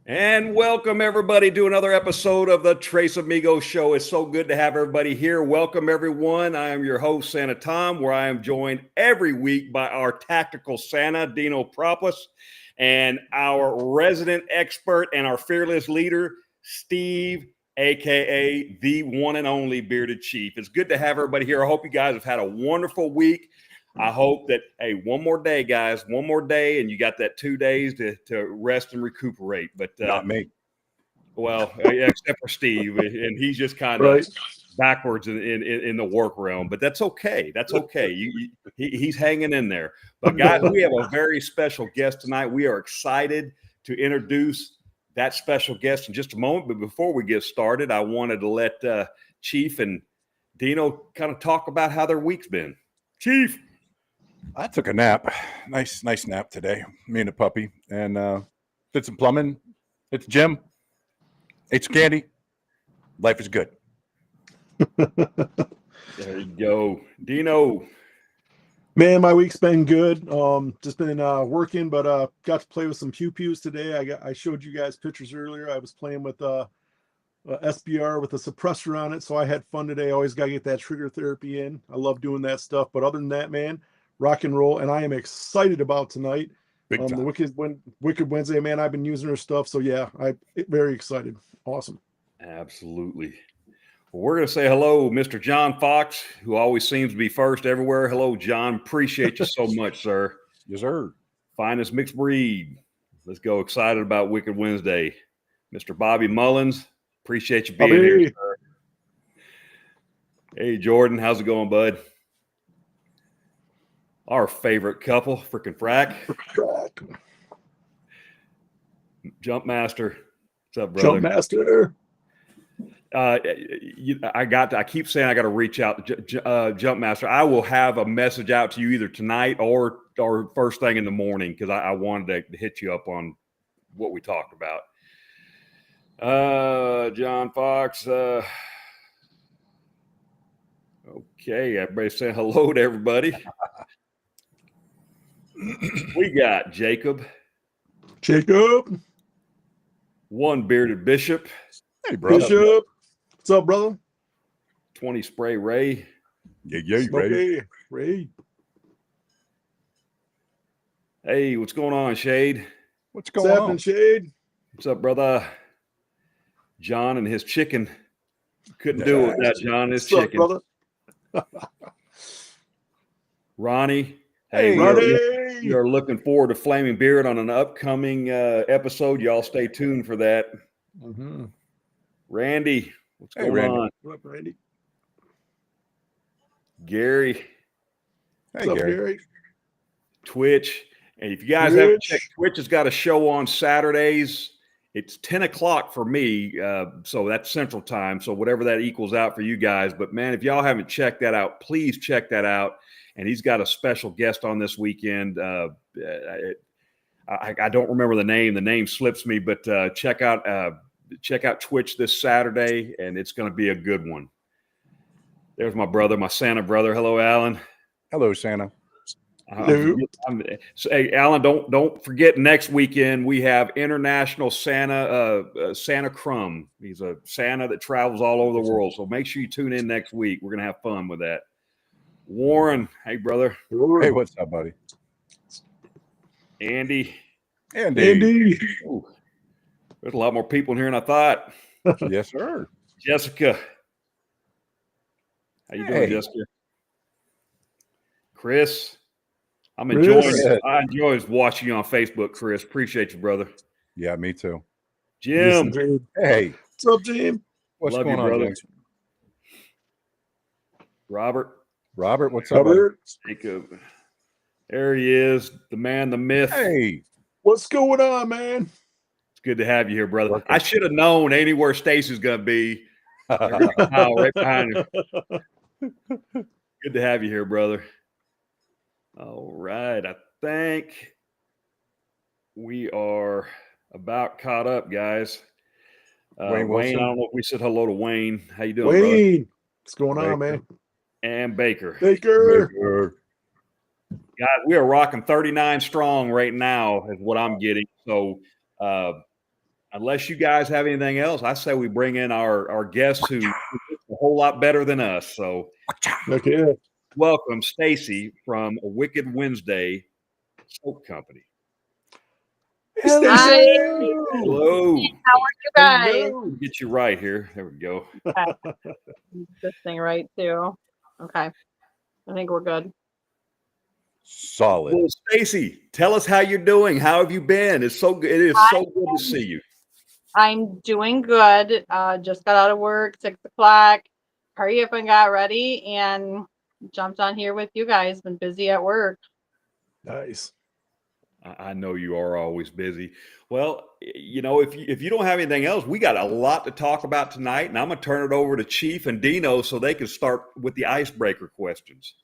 And welcome everybody to another episode of the Trace Amigos show. It's so good to have everybody here. Welcome everyone. I am your host, Santa Tom, where I am joined every week by our tactical Santa, Dino Propos, and our resident expert and our fearless leader, Steve, aka the one and only Bearded Chief. It's good to have everybody here. I hope you guys have had a wonderful week. I hope that, hey, one more day, guys, one more day, and you got that 2 days to rest and recuperate. But not me. Well, except for Steve, and he's just kind of backwards in the work realm. But that's okay. That's okay. He's hanging in there. But guys, we have a very special guest tonight. We are excited to introduce that special guest in just a moment. But before we get started, I wanted to let Chief and Dino kind of talk about how their week's been. Chief. I took a nap. Nice nap today. Me and the puppy. And did some plumbing. Hit the gym. Ate some candy. Life is good. There you go. Dino. Man, my week's been good. Just been working, but got to play with some pew-pews today. I showed you guys pictures earlier. I was playing with SBR with a suppressor on it, so I had fun today. I always got to get that trigger therapy in. I love doing that stuff. But other than that, man, rock and roll, and I am excited about tonight. The Wicked Wednesday, man. I've been using her stuff, so yeah, I'm very excited. Awesome. Absolutely. Well, we're going to say hello, Mr. John Fox, who always seems to be first everywhere. Hello, John. Appreciate you so much, sir. Yes, sir. Finest mixed breed. Let's go. Excited about Wicked Wednesday. Mr. Bobby Mullins, appreciate you being here, sir. Hey, Jordan. How's it going, bud? Our favorite couple, freaking Frack. Jump Master. What's up, brother? Jump Master. I keep saying I got to reach out to Jump Master. I will have a message out to you either tonight or first thing in the morning because I wanted to hit you up on what we talked about. John Fox. Okay, everybody's saying hello to everybody. We got Jacob. One Bearded Bishop. Hey, brother. Bishop. What's up, brother? 20 Spray Ray. Yeah, Ray. Hey, what's going on, Shade? What's going on, Shade? What's up, brother? John and his chicken. Couldn't do it without John and his chicken. Up, brother? Ronnie. Hey, Ronnie. You're looking forward to Flaming Beard on an upcoming episode. Y'all stay tuned for that. Mm-hmm. Randy. What's going on? What up, Randy? Gary. Hey, What's up, Gary? Twitch. And if you guys haven't checked, Twitch has got a show on Saturdays. It's 10 o'clock for me, so that's Central Time. So whatever that equals out for you guys. But, man, if y'all haven't checked that out, please check that out. And he's got a special guest on this weekend. I don't remember the name. The name slips me, but check out Twitch this Saturday, and it's going to be a good one. There's my brother, my Santa brother. Hello, Alan. Hello, Santa. Hey, Alan, don't forget next weekend we have International Santa Crumb. He's a Santa that travels all over the world. So make sure you tune in next week. We're going to have fun with that. Warren, hey, brother. Hey, what's up, buddy? Andy. Ooh. There's a lot more people in here than I thought. Yes, sir. Jessica. How you doing, Jessica? Chris. I'm enjoying it. I enjoy watching you on Facebook, Chris. Appreciate you, brother. Yeah, me too. Yes, Jim. indeed. Hey, What's up, Jim? what's Love you, going on, brother. James? Robert. Robert, what's up, buddy? Robert, Jacob. There he is, the man, the myth. Hey, what's going on, man? It's good to have you here, brother. Working. I should have known anywhere Stacy's going to be. Right behind him. Good to have you here, brother. All right. I think we are about caught up, guys. Wayne Wayne, I Wilson. don't know if we said hello to Wayne. How you doing, brother? Wayne, what's going on, Baker. man? And Baker. Baker. Guys, we are rocking 39 strong right now is what I'm getting. So unless you guys have anything else, I say we bring in our guest who's a whole lot better than us. So Okay. welcome, Staci from A Wicked Wednesday Soap Company. Hello. Hi. Hello. How are you guys? Hello. Get you right here. There we go. This thing right too. Okay. I think we're good. Solid. Well, Staci, tell us how you're doing. How have you been? It's so good. It is so good to see you. I'm doing good. Just got out of work, 6 o'clock. Hurry up and got ready and jumped on here with you guys. Been busy at work. Nice. I know you are always busy. Well, you know, if you don't have anything else, we got a lot to talk about tonight, and I'm going to turn it over to Chief and Dino so they can start with the icebreaker questions.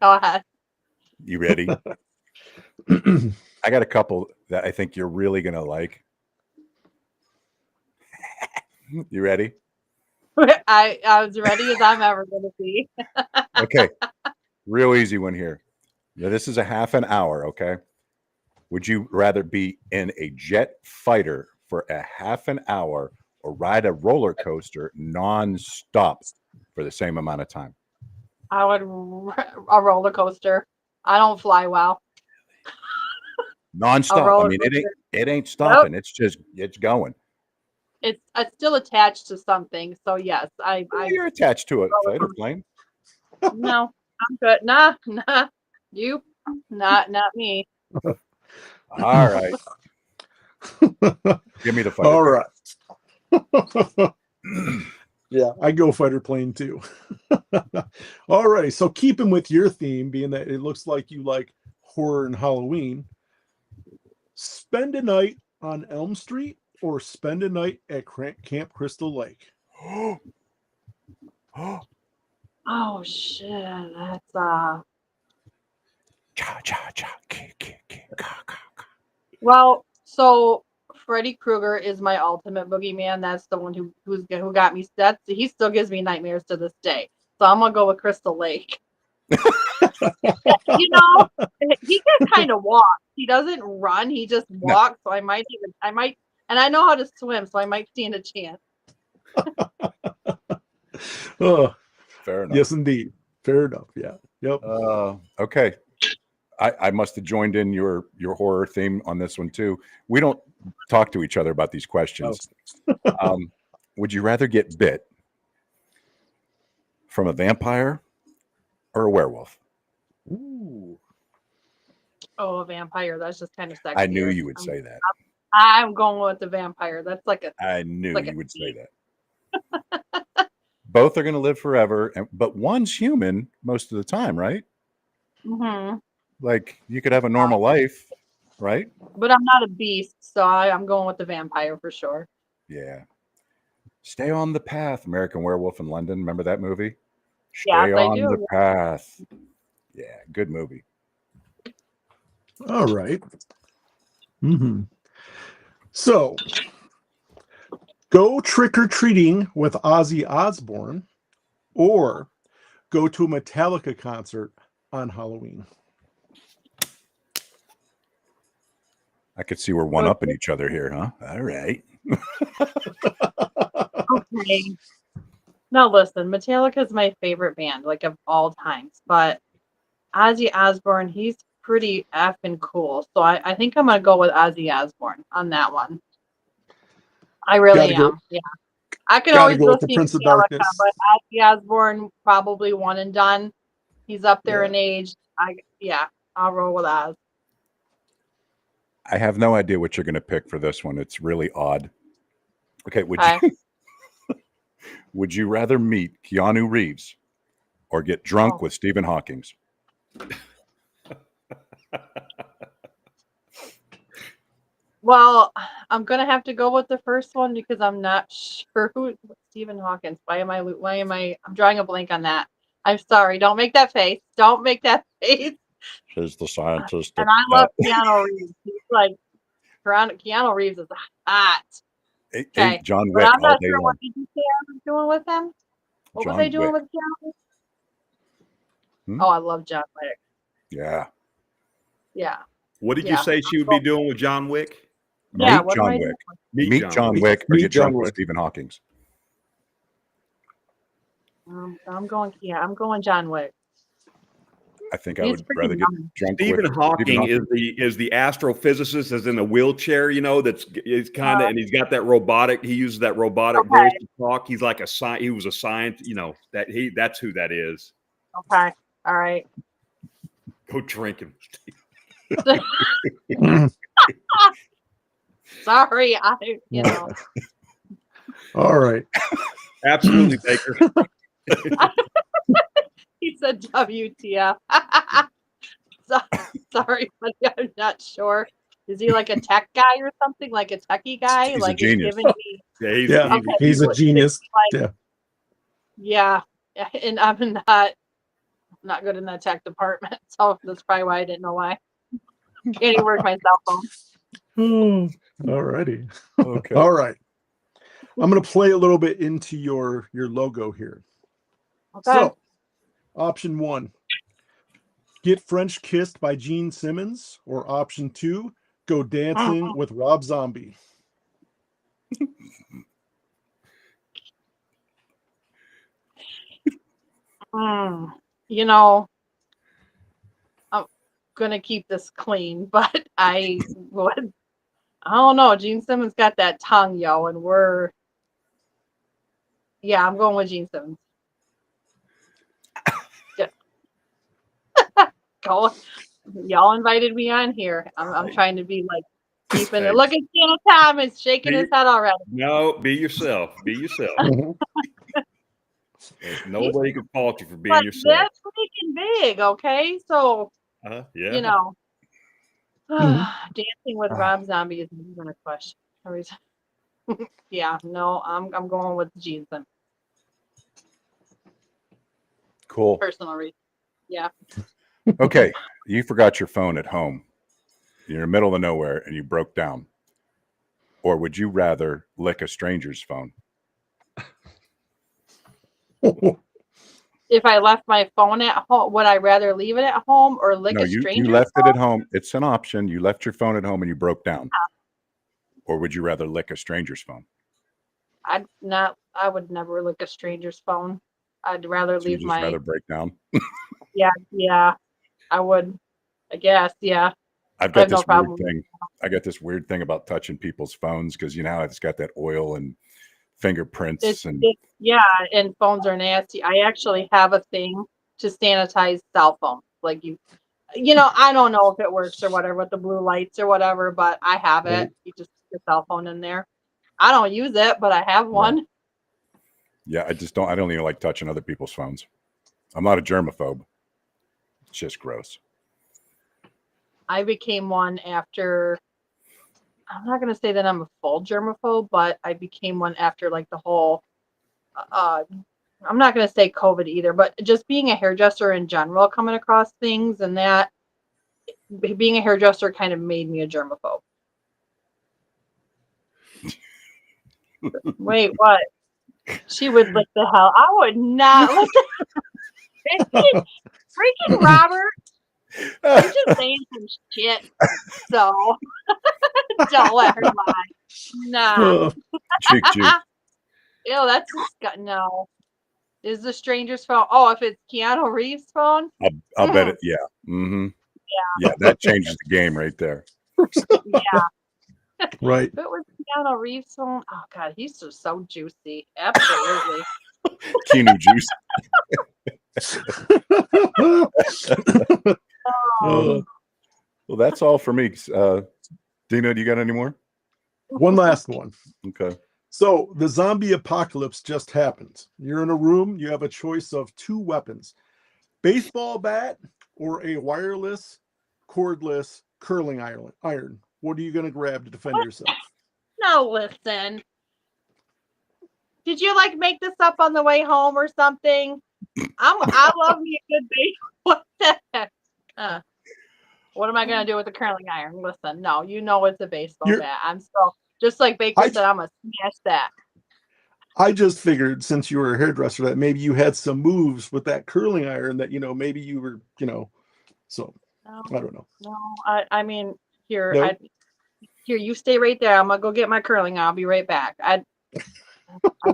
Go ahead. You ready? I got a couple that I think you're really going to like. You ready? I was ready as I'm ever going to be. Okay. Real easy one here. Now, this is a half an hour, okay? Would you rather be in a jet fighter for a half an hour or ride a roller coaster non-stop for the same amount of time? I would a roller coaster. I don't fly well. Non-stop. I roller mean, coaster. it ain't stopping. It's going. It's still attached to something. So yes, You're attached to a fighter plane. No, I'm good. Nah, you, not me. All right. Give me the fighter. All right. Yeah, I go fighter plane too. All right. So keeping with your theme, being that it looks like you like horror and Halloween, spend a night on Elm Street or spend a night at Camp Crystal Lake. Oh shit, that's Cha cha cha. Ka, ka. Well, so Freddy Krueger is my ultimate boogeyman. That's the one who got me. He still gives me nightmares to this day. So I'm gonna go with Crystal Lake. You know, he can kind of walk. He doesn't run. He just walks. So I might, and I know how to swim, so I might stand a chance. Oh, Fair enough. yes, indeed. Fair enough. Yeah. Yep. Okay. I must have joined in your horror theme on this one too. We don't talk to each other about these questions. Would you rather get bit from a vampire or a werewolf? Ooh. Oh, a vampire. That's just kind of sexy. I knew you would say that. I'm going with the vampire. That's like a. I knew like you a would say that. Both are going to live forever, but one's human most of the time, right? Mm-hmm. Like you could have a normal life, right? But I'm not a beast, so I'm going with the vampire for sure. Yeah. Stay on the path, American Werewolf in London. Remember that movie? Stay Yes, I on do. the path. Yeah, good movie. All right. Mm-hmm. So, go trick-or-treating with Ozzy Osbourne or go to a Metallica concert on Halloween. I could see we're one-upping each other here, huh? All right. Okay. Now listen, Metallica is my favorite band, like of all times. But Ozzy Osbourne, he's pretty effing cool. So I think I'm gonna go with Ozzy Osbourne on that one. I really Gotta am. go. Yeah. I can Gotta always go go with the see Prince of Metallica, Darkness. but Ozzy Osbourne probably one and done. He's up there in age. I'll roll with Oz. I have no idea what you're going to pick for this one. It's really odd. Okay, would you rather meet Keanu Reeves or get drunk with Stephen Hawking? Well, I'm gonna have to go with the first one because I'm not sure who Stephen Hawkins. I'm drawing a blank on that. I'm sorry. Don't make that face. Don't make that face. She's the scientist. And I love Keanu Reeves. He's like Keanu Reeves is hot. Okay. John But Wick I'm not all day sure long. what did you say I was doing with him? What John was I doing Wick. with Keanu? Hmm? Oh, I love John Wick. Yeah. Yeah. What did you say she would be doing with John Wick? Yeah, Meet what am John I Wick. doing? Meet John Wick or Meet get John drunk with Wick. Stephen Hawking. I'm going John Wick. I think I He's would freaking rather get young. drunk Stephen with Hawking Stephen is the astrophysicist, is in a wheelchair. You know, it's kind of, and he's got that robotic. He uses that robotic Okay. voice to talk. He's like he was a scientist. You know that's who that is. Okay. All right. Go drink him. Sorry, All right. Absolutely, Baker. He said WTF. Sorry, but I'm not sure. Is he like a tech guy or something? Like a techie guy? He's a like genius. Giving me, Yeah, He's a genius. like, Yeah. yeah. And I'm not good in the tech department, so that's probably why I didn't know why. Can't even work my cell phone. All righty. Okay. All right. I'm going to play a little bit into your logo here. Okay. So, option 1, get French kissed by Gene Simmons, or option 2, go dancing with Rob Zombie. You know, I'm gonna keep this clean, but I don't know. Gene Simmons got that tongue, yo, and I'm going with Gene Simmons. Go. Y'all invited me on here. I'm trying to be like keeping it. Look at Santa Thomas shaking his head already. No, be yourself. Be yourself. Nobody can fault you for being But yourself. that's freaking big, okay? So Yeah. you know, dancing with Rob Zombie is even a question. Yeah, no, I'm going with Gene Simmons. Cool. Personal reason. Yeah. Okay. You forgot your phone at home. You're in the middle of nowhere and you broke down. Or would you rather lick a stranger's phone? If I left my phone at home, would I rather leave it at home or lick a stranger's you left phone? it at home. It's an option. You left your phone at home and you broke down. Or would you rather lick a stranger's phone? I would never lick a stranger's phone. I'd rather So you leave just rather break down? Yeah. I would. I guess, yeah. I've got no this problem. weird thing. I got this weird thing about touching people's phones because you know how it's got that oil and fingerprints and and phones are nasty. I actually have a thing to sanitize cell phones. Like I don't know if it works or whatever with the blue lights or whatever, but I have it. You just put your cell phone in there. I don't use it, but I have one. Yeah, I don't even like touching other people's phones. I'm not a germaphobe. It's just gross. I became one after, I'm not going to say that I'm a full germaphobe, but I became one after like the whole, I'm not going to say COVID either, but just being a hairdresser in general, coming across things and that, being a hairdresser kind of made me a germaphobe. Wait, what? She would lick the hell. I would not lick the freaking Robert. You're just saying some shit. So don't let her lie. Nah. Cheek. Ew, that's disgusting. No. Is the stranger's phone? Oh, if it's Keanu Reeves' phone? I'll bet it. Yeah. Mm-hmm. Yeah, that changes the game right there. Yeah. Right. If it was Keanu Reeves' phone, oh god, he's just so juicy. Absolutely. Keanu juice. Oh. Well, that's all for me. Dino, do you got any more? One last one. Okay. So the zombie apocalypse just happened. You're in a room. You have a choice of 2 weapons: baseball bat or a wireless, cordless curling iron. What are you going to grab to defend yourself? No, listen. Did you like make this up on the way home or something? I love me a good base. What the heck? What am I gonna do with the curling iron? Listen, no, you know it's a baseball bat. I'm so just like Baker said, I'm gonna smash that. I just figured, since you were a hairdresser, that maybe you had some moves with that curling iron that, maybe you were, so No, I don't know. no, I mean, here, No? here, you stay right there. I'm gonna go get my curling. I'll be right back. I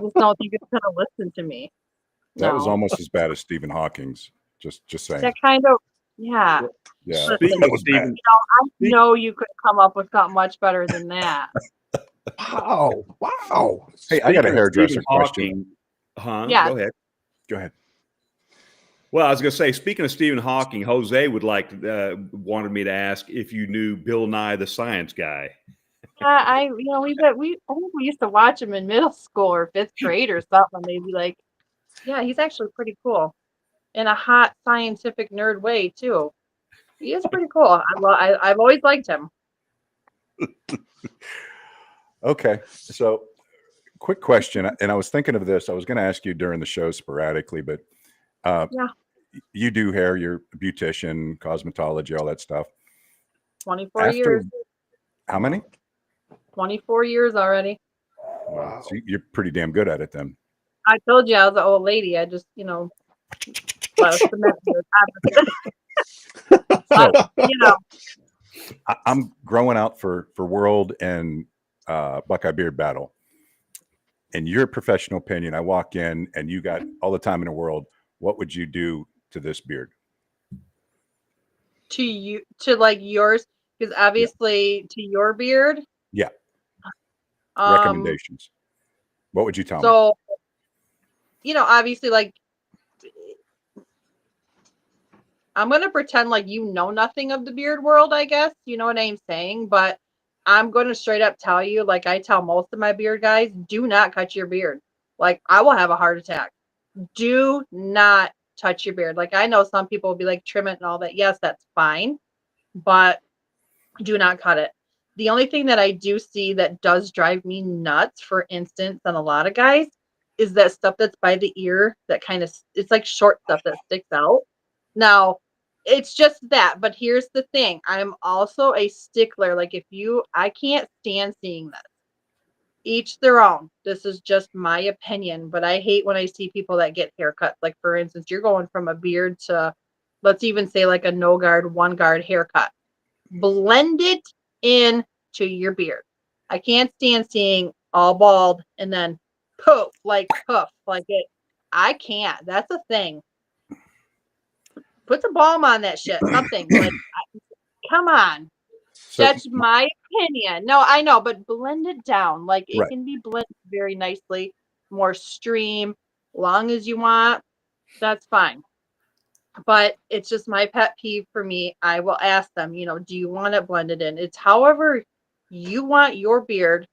just don't think it's gonna listen to me. That was No. almost as bad as Stephen Hawking's. Just saying. That kind of, yeah. Yeah. Listen, Speaking of Stephen, I know you could come up with something much better than that. Wow. Hey, I got a speaking of hairdresser Stephen question. Hawking, Yeah. Go ahead. Go ahead. Well, I was going to say, speaking of Stephen Hawking, Jose would wanted me to ask if you knew Bill Nye the Science Guy. Yeah, I think we used to watch him in middle school or 5th grade or something. They'd be like, yeah, he's actually pretty cool in a hot scientific nerd way too. He is pretty cool. I've always liked him. Okay. So, quick question. And I was thinking of this. I was going to ask you during the show sporadically, but Yeah. you do hair, you're a beautician, cosmetology, all that stuff. 24 years. How many? 24 years already. Wow. So you're pretty damn good at it then. I told you I was an old lady. I just, I'm growing out for World and Buckeye Beard Battle. In your professional opinion, I walk in and you got all the time in the world. What would you do to this beard? To like yours, because obviously to your beard. Yeah. Recommendations. What would you tell me? So, obviously, like, I'm going to pretend like you know nothing of the beard world, I guess. You know what I'm saying? But I'm going to straight up tell you, like I tell most of my beard guys, do not cut your beard. Like, I will have a heart attack. Do not touch your beard. Like, I know some people will be like, trim it and all that. Yes, that's fine. But do not cut it. The only thing that I do see that does drive me nuts, for instance, on a lot of guys, is that stuff that's by the ear that kind of, it's like short stuff that sticks out. Now, it's just that, but here's the thing. I'm also a stickler. Like I can't stand seeing this. Each their own. This is just my opinion, but I hate when I see people that get haircuts. Like, for instance, you're going from a beard to, let's even say like a no guard, one guard haircut. Blend it in to your beard. I can't stand seeing all bald and then poof like it. I can't. That's a thing. Put some balm on that shit. Something like, come on. So, That's my opinion. No, I know, but blend it down. Like it Right. can be blended very nicely, more stream, long as you want. That's fine. But it's just my pet peeve for me. I will ask them, do you want it blended in? It's however you want your beard,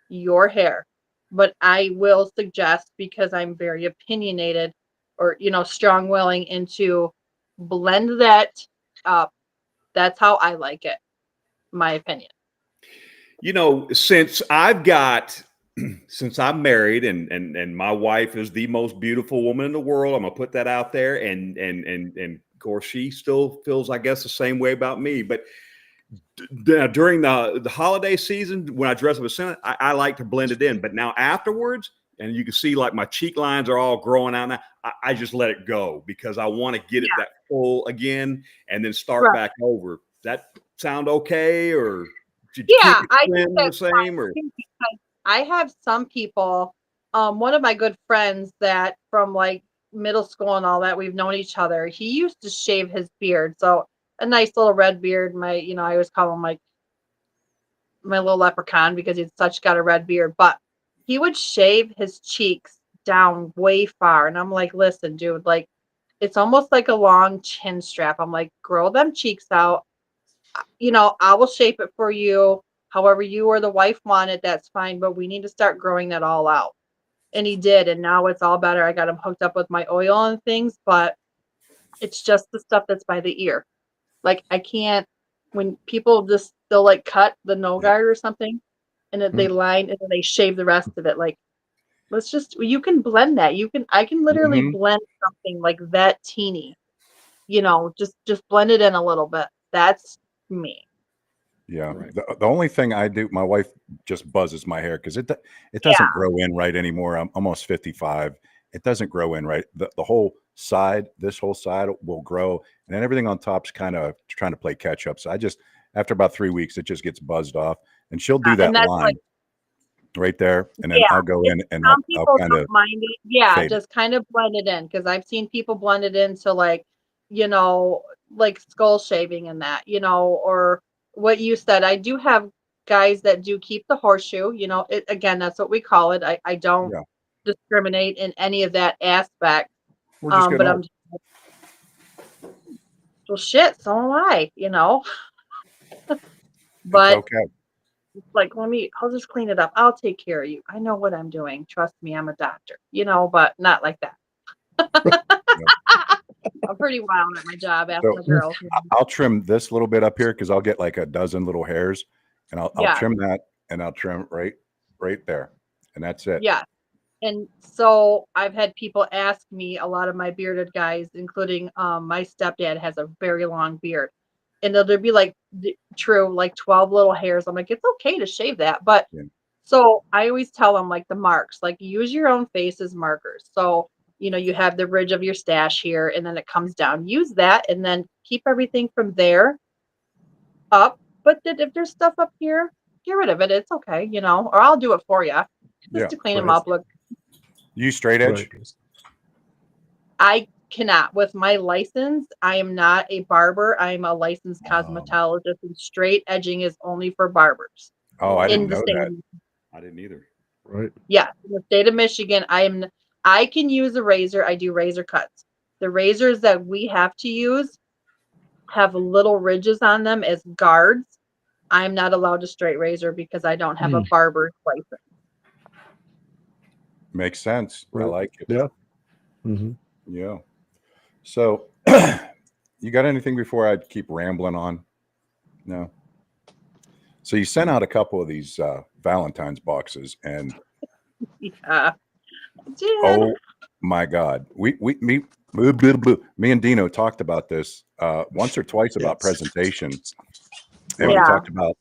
your hair. But I will suggest, because I'm very opinionated or, strong willing into blend that up. That's how I like it. My opinion. Since I'm married and my wife is the most beautiful woman in the world, I'm gonna put that out there, and of course she still feels, I guess, the same way about me. But during the holiday season, when I dress up as Santa, I like to blend it in. But now afterwards, and you can see like my cheek lines are all growing out now, I just let it go because I want to get it that full again and then start back over. That sound okay? Or I think the same? Or I have some people. One of my good friends that from like middle school and all that, we've known each other. He used to shave his beard, so a nice little red beard. I always call him like my little leprechaun because he's got a red beard. But he would shave his cheeks down way far, and I'm like, listen, dude, like it's almost like a long chin strap. I'm like, grow them cheeks out. I will shape it for you however you or the wife want it, that's fine, but we need to start growing that all out. And he did, and now it's all better. I got him hooked up with my oil and things, but it's just the stuff that's by the ear. Like I can't, when people just they'll like cut the no guard or something, and then they line and then they shave the rest of it. Like let's just, you can blend that. I can literally blend something like that teeny, just blend it in a little bit. That's me. Yeah. Right. The only thing I do, my wife just buzzes my hair because it doesn't grow in right anymore. I'm almost 55. It doesn't grow in right. The whole side, this whole side will grow, and then everything on top's kind of trying to play catch up. So I just, after about 3 weeks, it just gets buzzed off, and she'll do that And that's line like, right there, and then I'll go in and some I'll people kind of don't mind it. Yeah, fade it. just kind of blend it in because I've seen people blend it into like, like skull shaving and that, or what you said. I do have guys that do keep the horseshoe, again, that's what we call it. I don't Yeah. discriminate in any of that aspect. We're just But getting I'm old. well shit, so am I, It's but okay. it's like, I'll just clean it up. I'll take care of you. I know what I'm doing. Trust me, I'm a doctor, but not like that. Yeah. I'm pretty wild at my job after So the girls. I'll trim this little bit up here because I'll get like a dozen little hairs, and I'll Yeah. trim that, and I'll trim right there, and that's it. Yeah. And so I've had people ask me, a lot of my bearded guys, including my stepdad has a very long beard. And there'll be like like 12 little hairs. I'm like, it's okay to shave that. But Yeah. so I always tell them like the marks, like use your own face as markers. So, you have the ridge of your stash here and then it comes down. Use that and then keep everything from there up. But if there's stuff up here, get rid of it. It's okay, or I'll do it for you just Yeah. to clean them Right. up. Look, You straight edge? Right. I cannot. With my license, I am not a barber. I'm a licensed Oh. cosmetologist, and straight edging is only for barbers. Oh, I in didn't the know state that. of, I didn't either. Right. yeah, in the state of Michigan, I can use a razor. I do razor cuts. The razors that we have to use have little ridges on them as guards. I'm not allowed to straight razor because I don't have a barber's license. Makes sense. I Right. like it. Yeah. Mm-hmm. Yeah. So, you got anything before I keep rambling on? No. So you sent out a couple of these Valentine's boxes, and Yeah. Dude. oh my God, me and Dino talked about this once or twice about Yes. presentation, and we Yeah. talked about,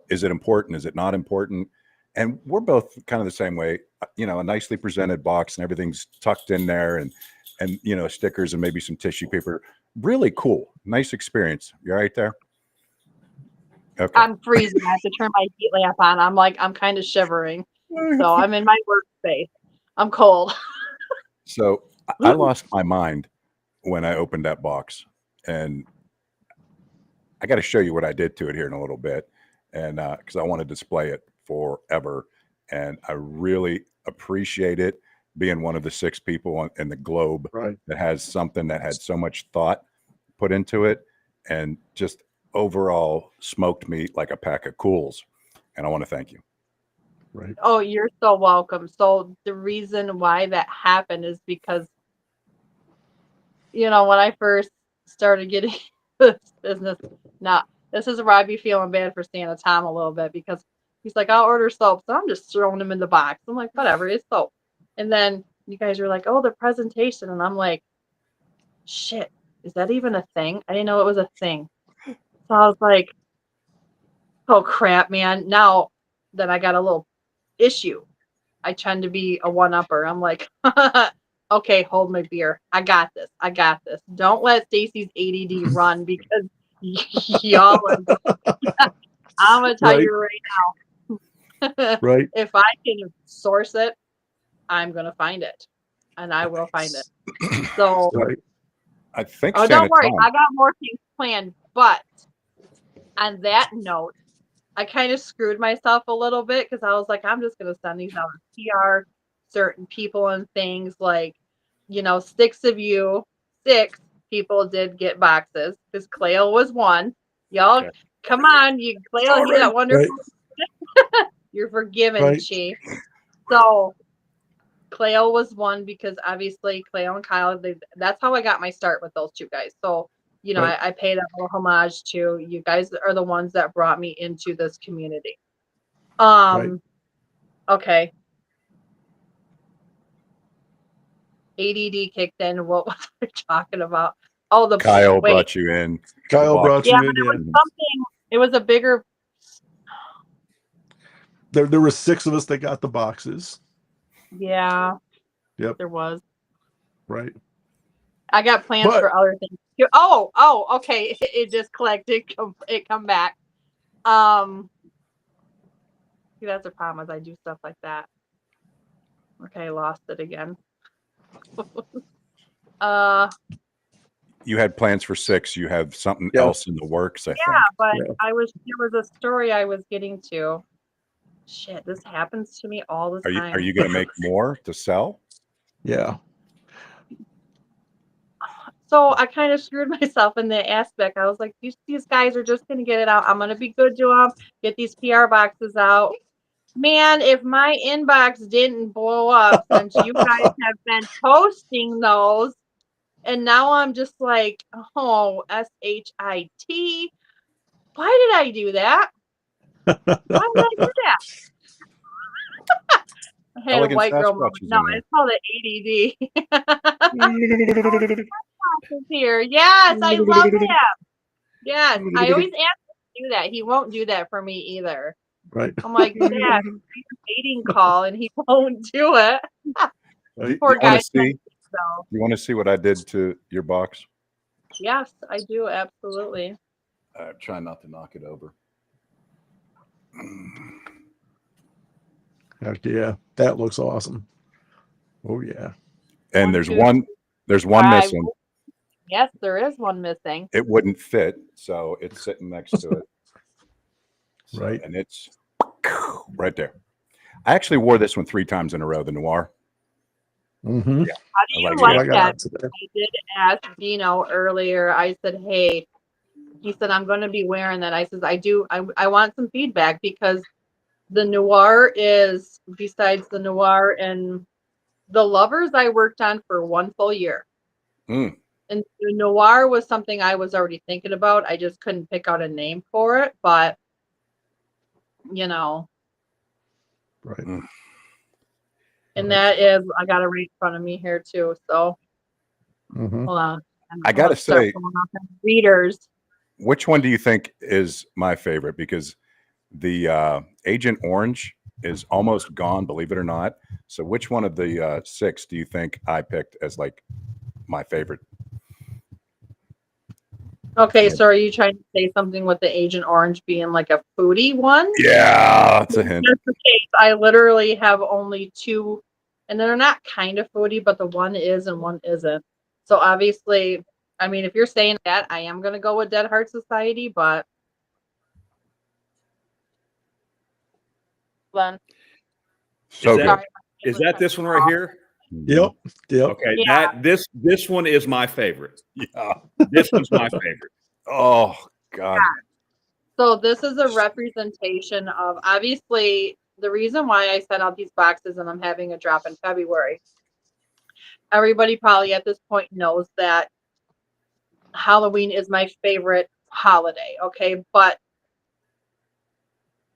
is it important? Is it not important? And we're both kind of the same way. A nicely presented box and everything's tucked in there, and stickers and maybe some tissue paper. Really cool, nice experience. You all right there? Okay. I'm freezing. I have to turn my heat lamp on. I'm kind of shivering. So I'm in my workspace. I'm cold. So I lost my mind when I opened that box, and I got to show you what I did to it here in a little bit, and because I want to display it forever, and I really appreciate it being one of the 6 people in the globe Right. that has something that had so much thought put into it, and just overall smoked me like a pack of cools, and I want to thank you. Right. Oh, you're so welcome. So the reason why that happened is because, when I first started getting this business, this is where I'd be feeling bad for Santa Tom a little bit because he's like, I'll order soap. So I'm just throwing them in the box. I'm like, whatever, it's soap. And then you guys were like, oh, the presentation. And I'm like, shit, is that even a thing? I didn't know it was a thing. So I was like, oh crap, man. Now that I got a little issue, I tend to be a one-upper. I'm like, okay, hold my beer. I got this. Don't let Stacy's ADD run because y'all I'm gonna tell Right. you right now. Right. If I can source it, I'm gonna find it. And I will find it. So Right. I think don't Santa worry, Tom. I got more things planned. But on that note, I kind of screwed myself a little bit because I was like, I'm just going to send these out to PR, certain people and things like, 6 people did get boxes because Cleo was one. Y'all, Okay. come on, Cleo, he that wonderful. Right. You're forgiven, Right. Chief. So Cleo was one because obviously Cleo and Kyle, that's how I got my start with those two guys. So, you know, Right. I pay that little homage to you guys are the ones that brought me into this community. Okay. ADD kicked in. What was I talking about? Oh, Kyle brought you in. Kyle box. brought Yeah, you but in. it Yeah. was something. It was a bigger. There were 6 of us that got the boxes. Yeah. Yep. There was. Right. I got plans But for other things too. Oh, okay. It just collected. It come back. See, that's the problem is I do stuff like that. Okay, I lost it again. You had plans for 6. You have something Yeah. else in the works, I think. But Yeah. there was a story I was getting to. Shit, this happens to me all the time. Are you going to make more to sell? Yeah. So I kind of screwed myself in the aspect. I was like, these guys are just going to get it out. I'm going to be good to them, get these PR boxes out. Man, if my inbox didn't blow up since you guys have been posting those, and now I'm just like, oh, SHIT. Why did I do that? Why did I do that? I had Elegant a white girl Sasquatch moment. is No, in here. it's called it ADD. Here. Yes, I love him. Yes, I always ask him to do that. He won't do that for me either. Right. I'm like, Dad, dating call, and he won't do it. Right. Poor You want guy. to see? So, You want to see what I did to your box? yes, I do absolutely. Try not to knock it over. Heck yeah. That looks awesome. Oh yeah. And One, there's two, one five. missing. Yes, there is one missing. It wouldn't fit, so it's sitting next to it. So, Right. And it's right there. I actually wore this one 3 times in a row, the Noir. Mm-hmm. Yeah. How do you like like it. that? I did ask Dino earlier. I said, hey, he said, I'm going to be wearing that. I says, I want some feedback because the Noir is, besides the Noir and the Lovers, I worked on for 1 full year. Mm. And the Noir was something I was already thinking about. I just couldn't pick out a name for it, but you know. Right. Mm. And that is, I got it right in front of me here too. So Mm-hmm. hold on. I gotta say, readers. Which one do you think is my favorite? Because the Agent Orange is almost gone, believe it or not. So which one of the 6 do you think I picked as like my favorite? Okay, so are you trying to say something with the Agent Orange being like a foodie one? Yeah, that's a hint. Just in case, I literally have only 2, and they're not kind of foodie, but the one is and one isn't. So obviously, I mean, if you're saying that, I am going to go with Dead Heart Society, but then So Is that- good. Is that this one right here? Yep. Yep. Okay, Yeah. this one is my favorite. Yeah. This one's my favorite. Oh God. So this is a representation of, obviously, the reason why I sent out these boxes and I'm having a drop in February. Everybody probably at this point knows that Halloween is my favorite holiday, okay? But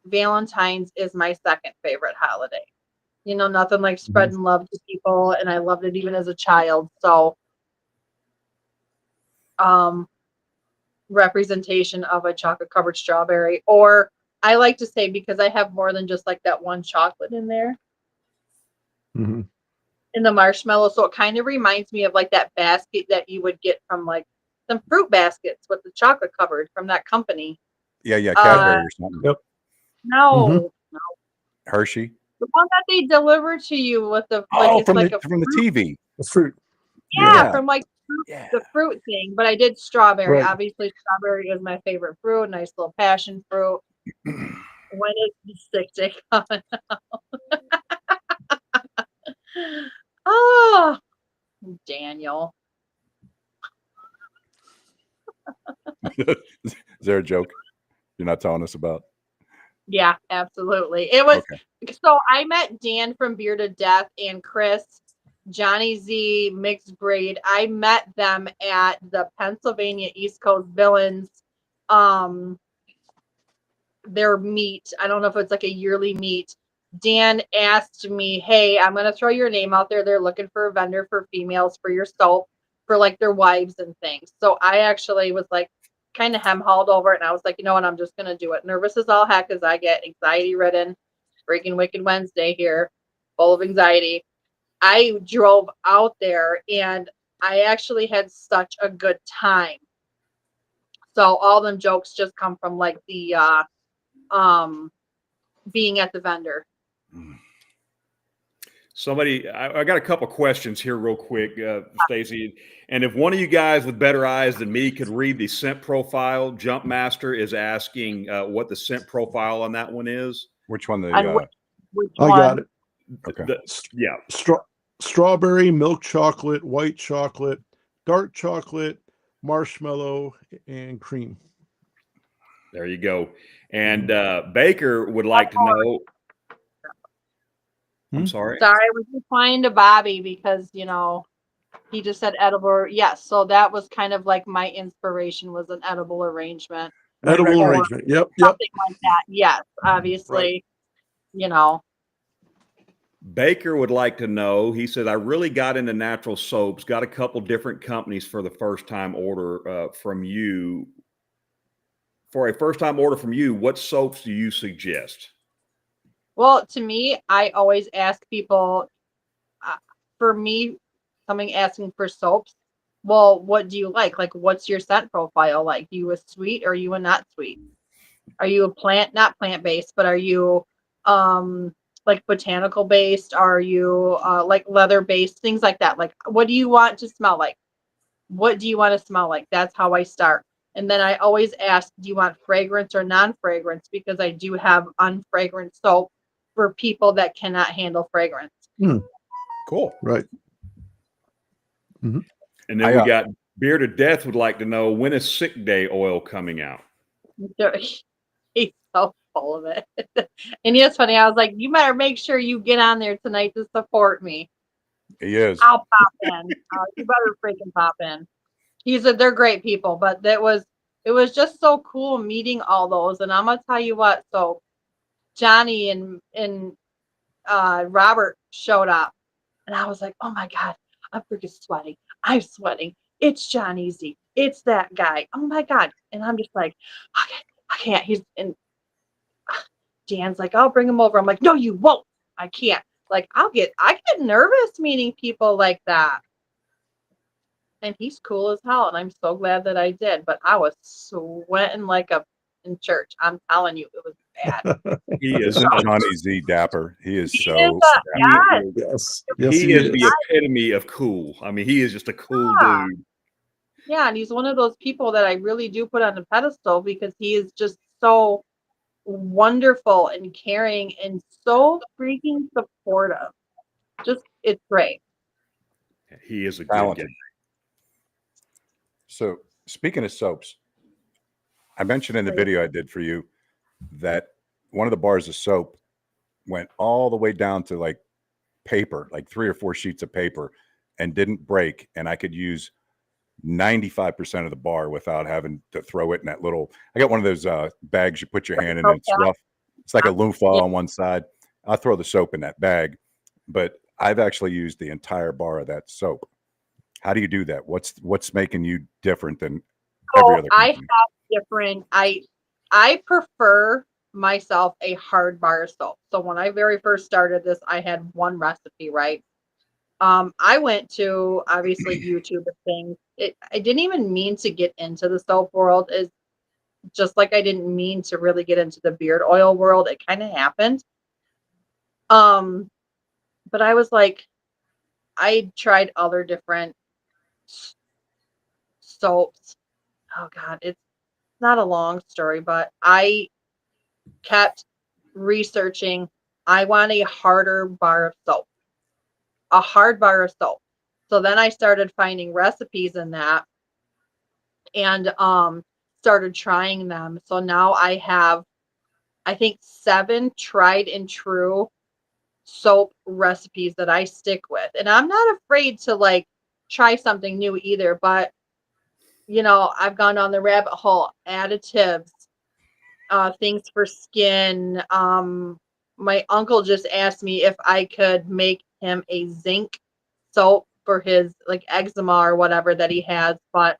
Valentine's is my second favorite holiday. You know, nothing like spreading love to people, and I loved it even as a child. So, representation of a chocolate covered strawberry, or I like to say, because I have more than just like that one chocolate in there. Mm-hmm. In the marshmallow, so it kind of reminds me of like that basket that you would get from like some fruit baskets with the chocolate covered from that company. Yeah, Cadbury or something. Yep. No, no, Hershey. the one that they deliver to you with the Oh, it's from like the a from the TV. The fruit. yeah, Yeah. from like Yeah. the fruit thing. But I did strawberry. Right. Obviously, strawberry is my favorite fruit. Nice little passion fruit. When is the stick day coming out? Oh, Daniel. Is there a joke you're not telling us about? Yeah, absolutely. It was Okay. so I met Dan from Bearded Death and Chris, Johnny Z, Mixed Breed. I met them at the Pennsylvania East Coast Villains, um, their meet. I don't know if it's like a yearly meet. Dan asked me, "Hey, I'm gonna throw your name out there. They're looking for a vendor for females for your soap for like their wives and things." So I actually was like kind of hem-hauled over it, and I was like, you know what, I'm just gonna do it. Nervous as all heck as I get anxiety ridden, freaking Wicked Wednesday here, full of anxiety. I drove out there and I actually had such a good time. So all them jokes just come from like the um being at the vendor. Somebody, I got a couple questions here, real quick, Staci. And if one of you guys with better eyes than me could read the scent profile, Jumpmaster is asking what the scent profile on that one is. Which one? And The which I one? got it. okay. Yeah. Strawberry, milk chocolate, white chocolate, dark chocolate, marshmallow, and cream. There you go. And Baker would like to know. I'm sorry. Sorry, I was replying to Bobby because he just said edible. Yes, so that was kind of like my inspiration was an edible arrangement. Edible Or arrangement. Yep. something like that. Yes, obviously, you know. Baker would like to know, he said, I really got into natural soaps, got a couple different companies for the first time order from you. For a first time order from you, what soaps do you suggest? Well, to me, I always ask people, uh, for me, coming asking for soaps, well, what do you like? Like, what's your scent profile like? You a sweet or are you a not sweet? Are you a not plant based, but are you like botanical based? Are you like leather based? Things like that. Like, what do you want to smell like? What do you want to smell like? That's how I start. And then I always ask, do you want fragrance or non-fragrance? Because I do have unfragrant soap for people that cannot handle fragrance. Cool. Right. And then we got Bearded Death would like to know, when is Sick Day oil coming out? He's so full of it. And it's funny, I was like, you better make sure you get on there tonight to support me. He is. I'll pop in. You better freaking pop in. He said they're great people, but it was just so cool meeting all those. And I'm gonna tell you what, so Johnny and Robert showed up, and I was like, oh my god, I'm freaking sweating. I'm sweating. It's Johnny Z. It's that guy. Oh my god. And I'm just like, okay, I can't. He's and Dan's like, I'll bring him over. I'm like, no, you won't. I can't. Like, I get nervous meeting people like that. And he's cool as hell, and I'm so glad that I did. But I was sweating like in church. I'm telling you, it was bad. He is Isn't Johnny Z dapper? He is He so. Yes. he is the epitome of cool. I mean, he is just a cool dude. Yeah, and he's one of those people that I really do put on a pedestal because he is just so wonderful and caring and so freaking supportive. Just, it's great. He is a good guy. So speaking of soaps, I mentioned in the video I did for you that one of the bars of soap went all the way down to like paper, like 3 or 4 sheets of paper, and didn't break. And I could use 95% of the bar without having to throw it in that little, I got one of those bags you put your hand in and it's rough. It's like a loofah on one side. I'll throw the soap in that bag, but I've actually used the entire bar of that soap. How do you do that? What's making you different than every other company? I have different, I prefer myself a hard bar soap. So when I very first started this, I had one recipe, right? I went to obviously YouTube and things. I didn't even mean to get into the soap world, is just like I didn't mean to really get into the beard oil world. It kind of happened. But I was like, I tried other different soaps. Oh God, it's not a long story, but I kept researching. I want a harder bar of soap, a hard bar of soap. So then I started finding recipes in that and started trying them. So now I have I think 7 tried and true soap recipes that I stick with. And I'm not afraid to like try something new either, but I've gone on the rabbit hole, additives, things for skin. My uncle just asked me if I could make him a zinc soap for his like eczema or whatever that he has, but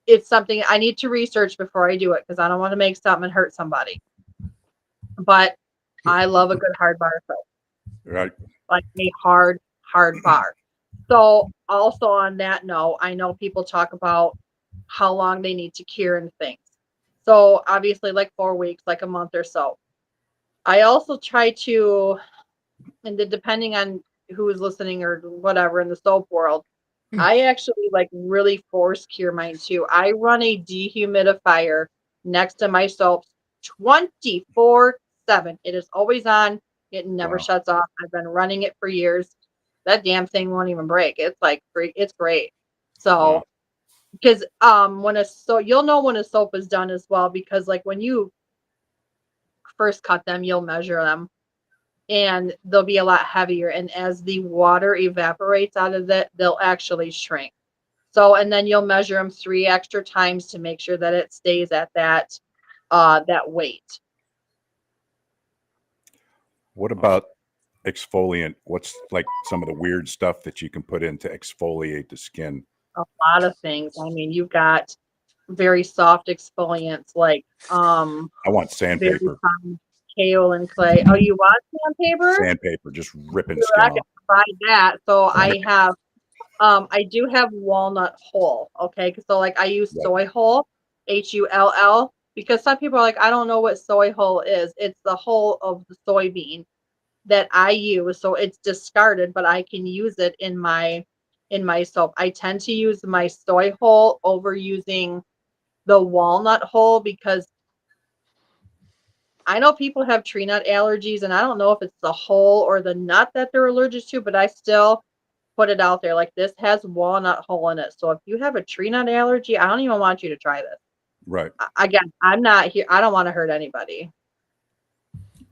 it's something I need to research before I do it because I don't want to make something and hurt somebody. But I love a good hard bar soap, Right. like a hard bar. So also on that note, I know people talk about how long they need to cure and things. So obviously like 4 weeks, like a month or so. I also try to, and depending on who is listening or whatever in the soap world, I actually like really force cure mine too. I run a dehumidifier next to my soaps 24/7. It is always on. It never Wow. shuts off. I've been running it for years. That damn thing won't even break. It's like free. It's great. So Wow. because you'll know when a soap is done as well because like when you first cut them, you'll measure them and they'll be a lot heavier. And as the water evaporates out of it, they'll actually shrink. So, and then you'll measure them 3 extra times to make sure that it stays at that weight. What about exfoliant? What's like some of the weird stuff that you can put in to exfoliate the skin? A lot of things. I mean, you've got very soft exfoliants like I want very sandpaper. fine kale and clay. Oh, you want sandpaper? Sandpaper, just ripping Sure, skin I off. can provide that. So I do have walnut hull. Okay, so like I use Right. soy hull, HULL, because some people are like, I don't know what soy hull is. It's the hull of the soybean that I use. So it's discarded, but I can use it in my soap. I tend to use my soy hull over using the walnut hull because I know people have tree nut allergies, and I don't know if it's the hull or the nut that they're allergic to, but I still put it out there like this has walnut hull in it. So if you have a tree nut allergy, I don't even want you to try this. Right. Again, I'm not here. I don't want to hurt anybody.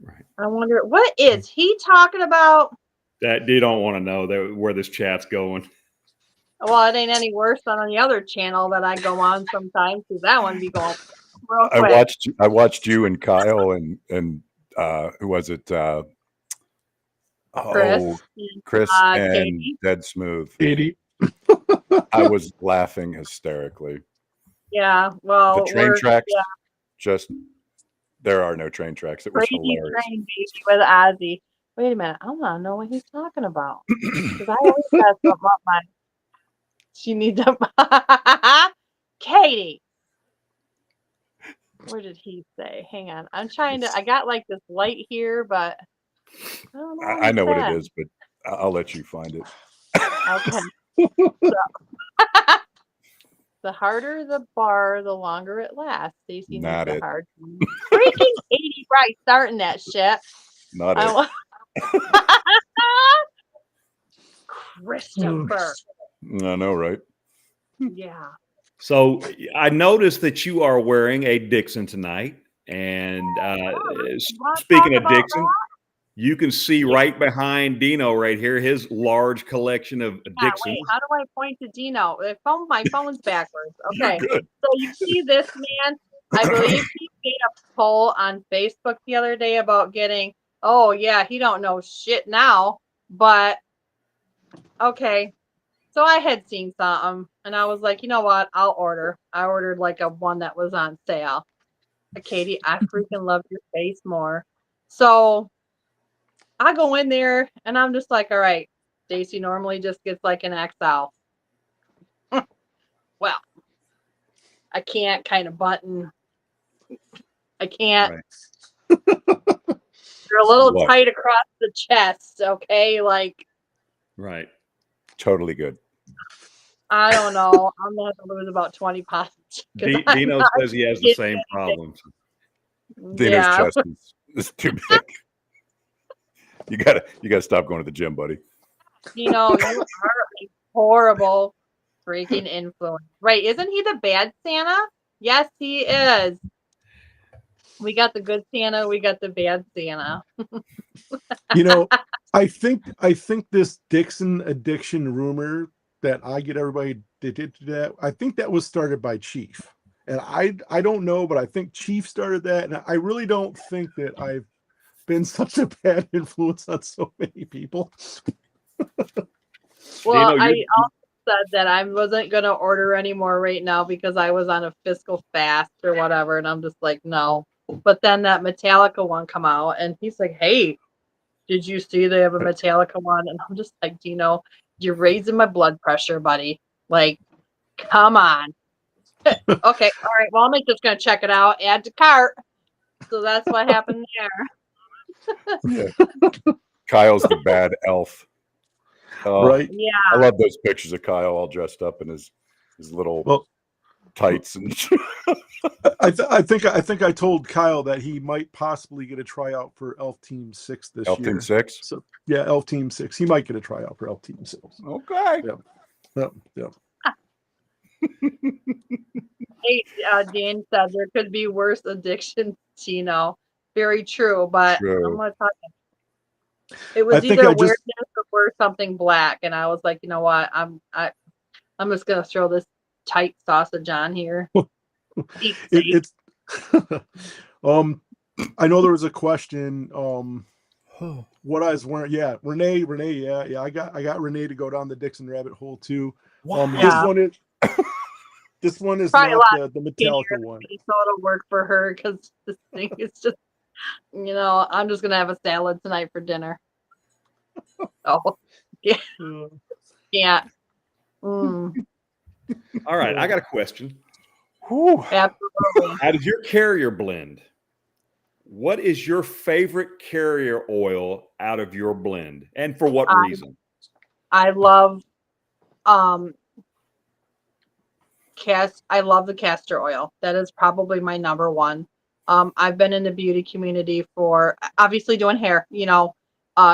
Right. I wonder what is he talking about? That you don't want to know where this chat's going. Well, it ain't any worse than on the other channel that I go on sometimes because that one be going real I quick. watched you and Kyle and who was it? Chris, Chris and Katie. Dead Smooth. 80. I was laughing hysterically. Yeah, well, The train tracks, yeah, just there are no train tracks. It was crazy hilarious. train baby with Ozzy. Wait a minute, I want to know what he's talking about because I always got something up my. She needs a Katie. Where did he say? Hang on. I'm trying to I got like this light here, but I don't know what I he know what it said. is, but I'll let you find it. Okay. The harder the bar, the longer it lasts. Staci needs Not the it. hard one. Freaking 80 right starting that shit. Not I it. wa- Christopher. I know, right? Yeah. So I noticed that you are wearing a Dixon tonight. And speaking of Dixon, you can see right behind Dino right here, his large collection of Yeah, Dixon. wait, how do I point to Dino? My phone's backwards. You're Okay. good. So you see this man? I believe he made a poll on Facebook the other day about getting, oh yeah, he don't know shit now. But okay. So I had seen something and I was like, you know what? I'll order. I ordered like a one that was on sale. Katie, I freaking love your face more. So I go in there and I'm just like, all right, Staci normally just gets like an XL. Well, I can't kind of button. I can't. Right. You're a little What? tight across the chest, okay? Like, Right. Totally good. I don't know. I'm gonna have to lose about 20 pounds. Dino says he has the same problems. Dino's Yeah. chest is too big. You gotta stop going to the gym, buddy. You are a horrible freaking influence. Right. Isn't he the bad Santa? Yes, he is. We got the good Santa, we got the bad Santa. You know, I think this Dixon addiction rumor that I get everybody addicted to that, I think that was started by Chief. And I don't know, but I think Chief started that. And I really don't think that I've been such a bad influence on so many people. Well, Dino, I also said that I wasn't going to order anymore right now because I was on a fiscal fast or whatever. And I'm just like, no. But then that Metallica one come out and he's like, hey, did you see they have a Metallica one? And I'm just like, Dino, you're raising my blood pressure, buddy. Like, come on. Okay, all right. Well, I'm just going to check it out, add to cart. So that's what happened there. Kyle's the bad elf. Right. Yeah. I love those pictures of Kyle all dressed up in his little tights and I think I told Kyle that he might possibly get a tryout for Elf Team 6 this Elf year. Team 6. So yeah, Elf Team 6. He might get a tryout for Elf Team 6. Okay. Yeah. Hey, Dan said there could be worse addictions, Tino. Very true, but I'm gonna tell you, it was either weirdness or something black, and I was like, you know what, I'm just gonna throw this tight sausage on here. It's I know there was a question what I was wearing. Yeah, Renee, yeah. I got Renee to go down the Dixon rabbit hole too. This one is probably not the Metallica one. So it'll work for her because this thing is just, I'm just gonna have a salad tonight for dinner. Oh, yeah, yeah. All right, I got a question. Absolutely. Out of your carrier blend, what is your favorite carrier oil out of your blend, and for what reason? I love I love the castor oil. That is probably my number one. I've been in the beauty community for obviously doing hair,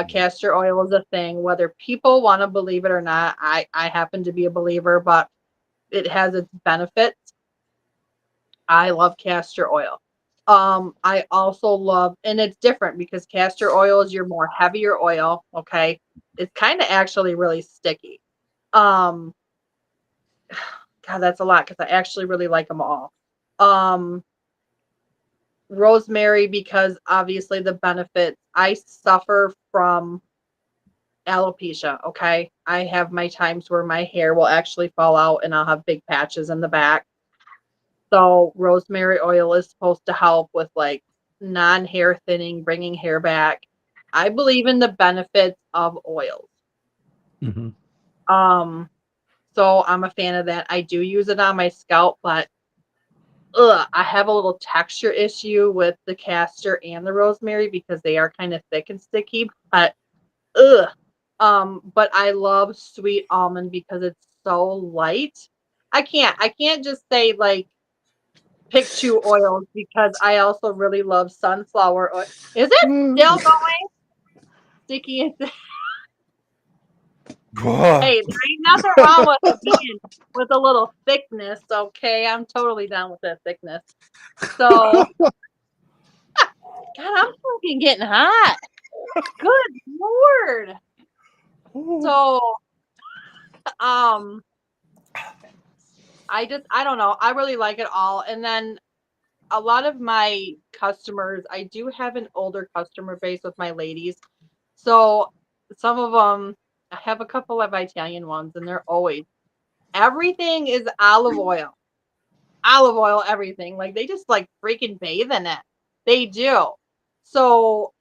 castor oil is a thing, whether people want to believe it or not. I happen to be a believer, but it has its benefits. I love castor oil. I also love, and it's different because castor oil is your more heavier oil. Okay. It's kind of actually really sticky. God, that's a lot because I actually really like them all. Rosemary, because obviously the benefits. I suffer from alopecia. Okay. I have my times where my hair will actually fall out and I'll have big patches in the back. So rosemary oil is supposed to help with like non-hair thinning, bringing hair back. I believe in the benefits of oils. Mm-hmm. So I'm a fan of that. I do use it on my scalp, but I have a little texture issue with the castor and the rosemary because they are kind of thick and sticky. But but I love sweet almond because it's so light. I can't just say like pick two oils because I also really love sunflower oil. Is it still going? Sticky and hey, there ain't nothing wrong with being with a little thickness. Okay, I'm totally down with that thickness. So, God, I'm fucking getting hot. Good Lord. So, I don't know. I really like it all. And then a lot of my customers, I do have an older customer base with my ladies. So some of them, I have a couple of Italian ones, and they're always, everything is olive oil, everything. Like they just like freaking bathe in it. They do. So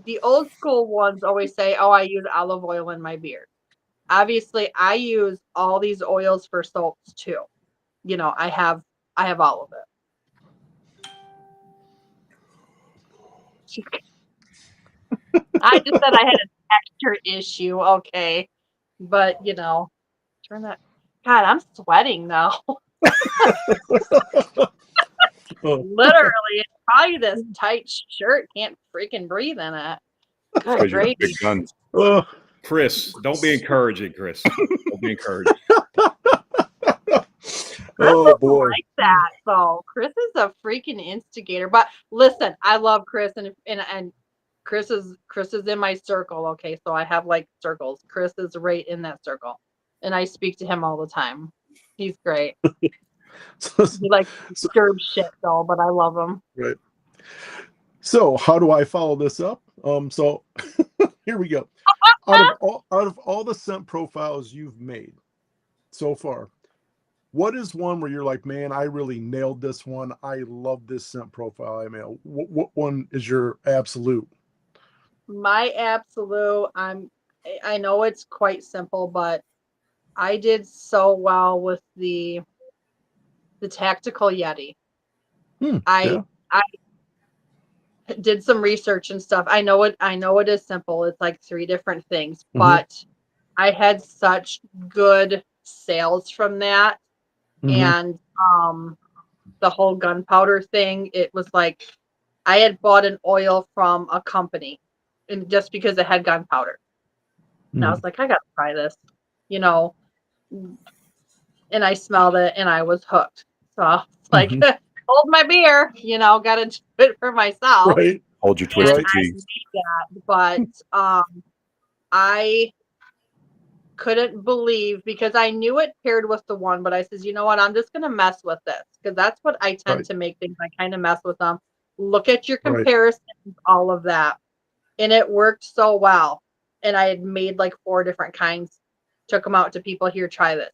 the old school ones always say, oh, I use olive oil in my beard. Obviously, I use all these oils for soaps too. I have all of it. I just said I had a texture issue, okay. But turn that. God, I'm sweating now. Literally, it's probably this tight shirt can't freaking breathe in it. Good you have big guns. Chris, don't be encouraging, Chris. Don't be encouraging. Oh boy. Like that. So Chris is a freaking instigator. But listen, I love Chris, and Chris is in my circle. Okay, so I have like circles. Chris is right in that circle, and I speak to him all the time. He's great. He like disturbs shit though, but I love him. Right. So how do I follow this up? So here we go. Out of all the scent profiles you've made so far, what is one where you're like, man, I really nailed this one. I love this scent profile I made. What one is your absolute? My absolute, I know it's quite simple, but I did so well with the tactical Yeti. I did some research and stuff. I know it is simple. It's like 3 different things, but I had such good sales from that. And the whole gunpowder thing, it was like I had bought an oil from a company, and just because it had gunpowder. And I was like, I gotta try this, you know. And I smelled it and I was hooked. So it's like, hold my beer, you know, gotta do it for myself. Right. Hold your twisted tea. But I couldn't believe, because I knew it paired with the one, but I says, you know what, I'm just gonna mess with this, because that's what I tend to make things. I kind of mess with them. Look at your comparisons, all of that. And it worked so well. And I had made like 4 different kinds, took them out to people, here, try this.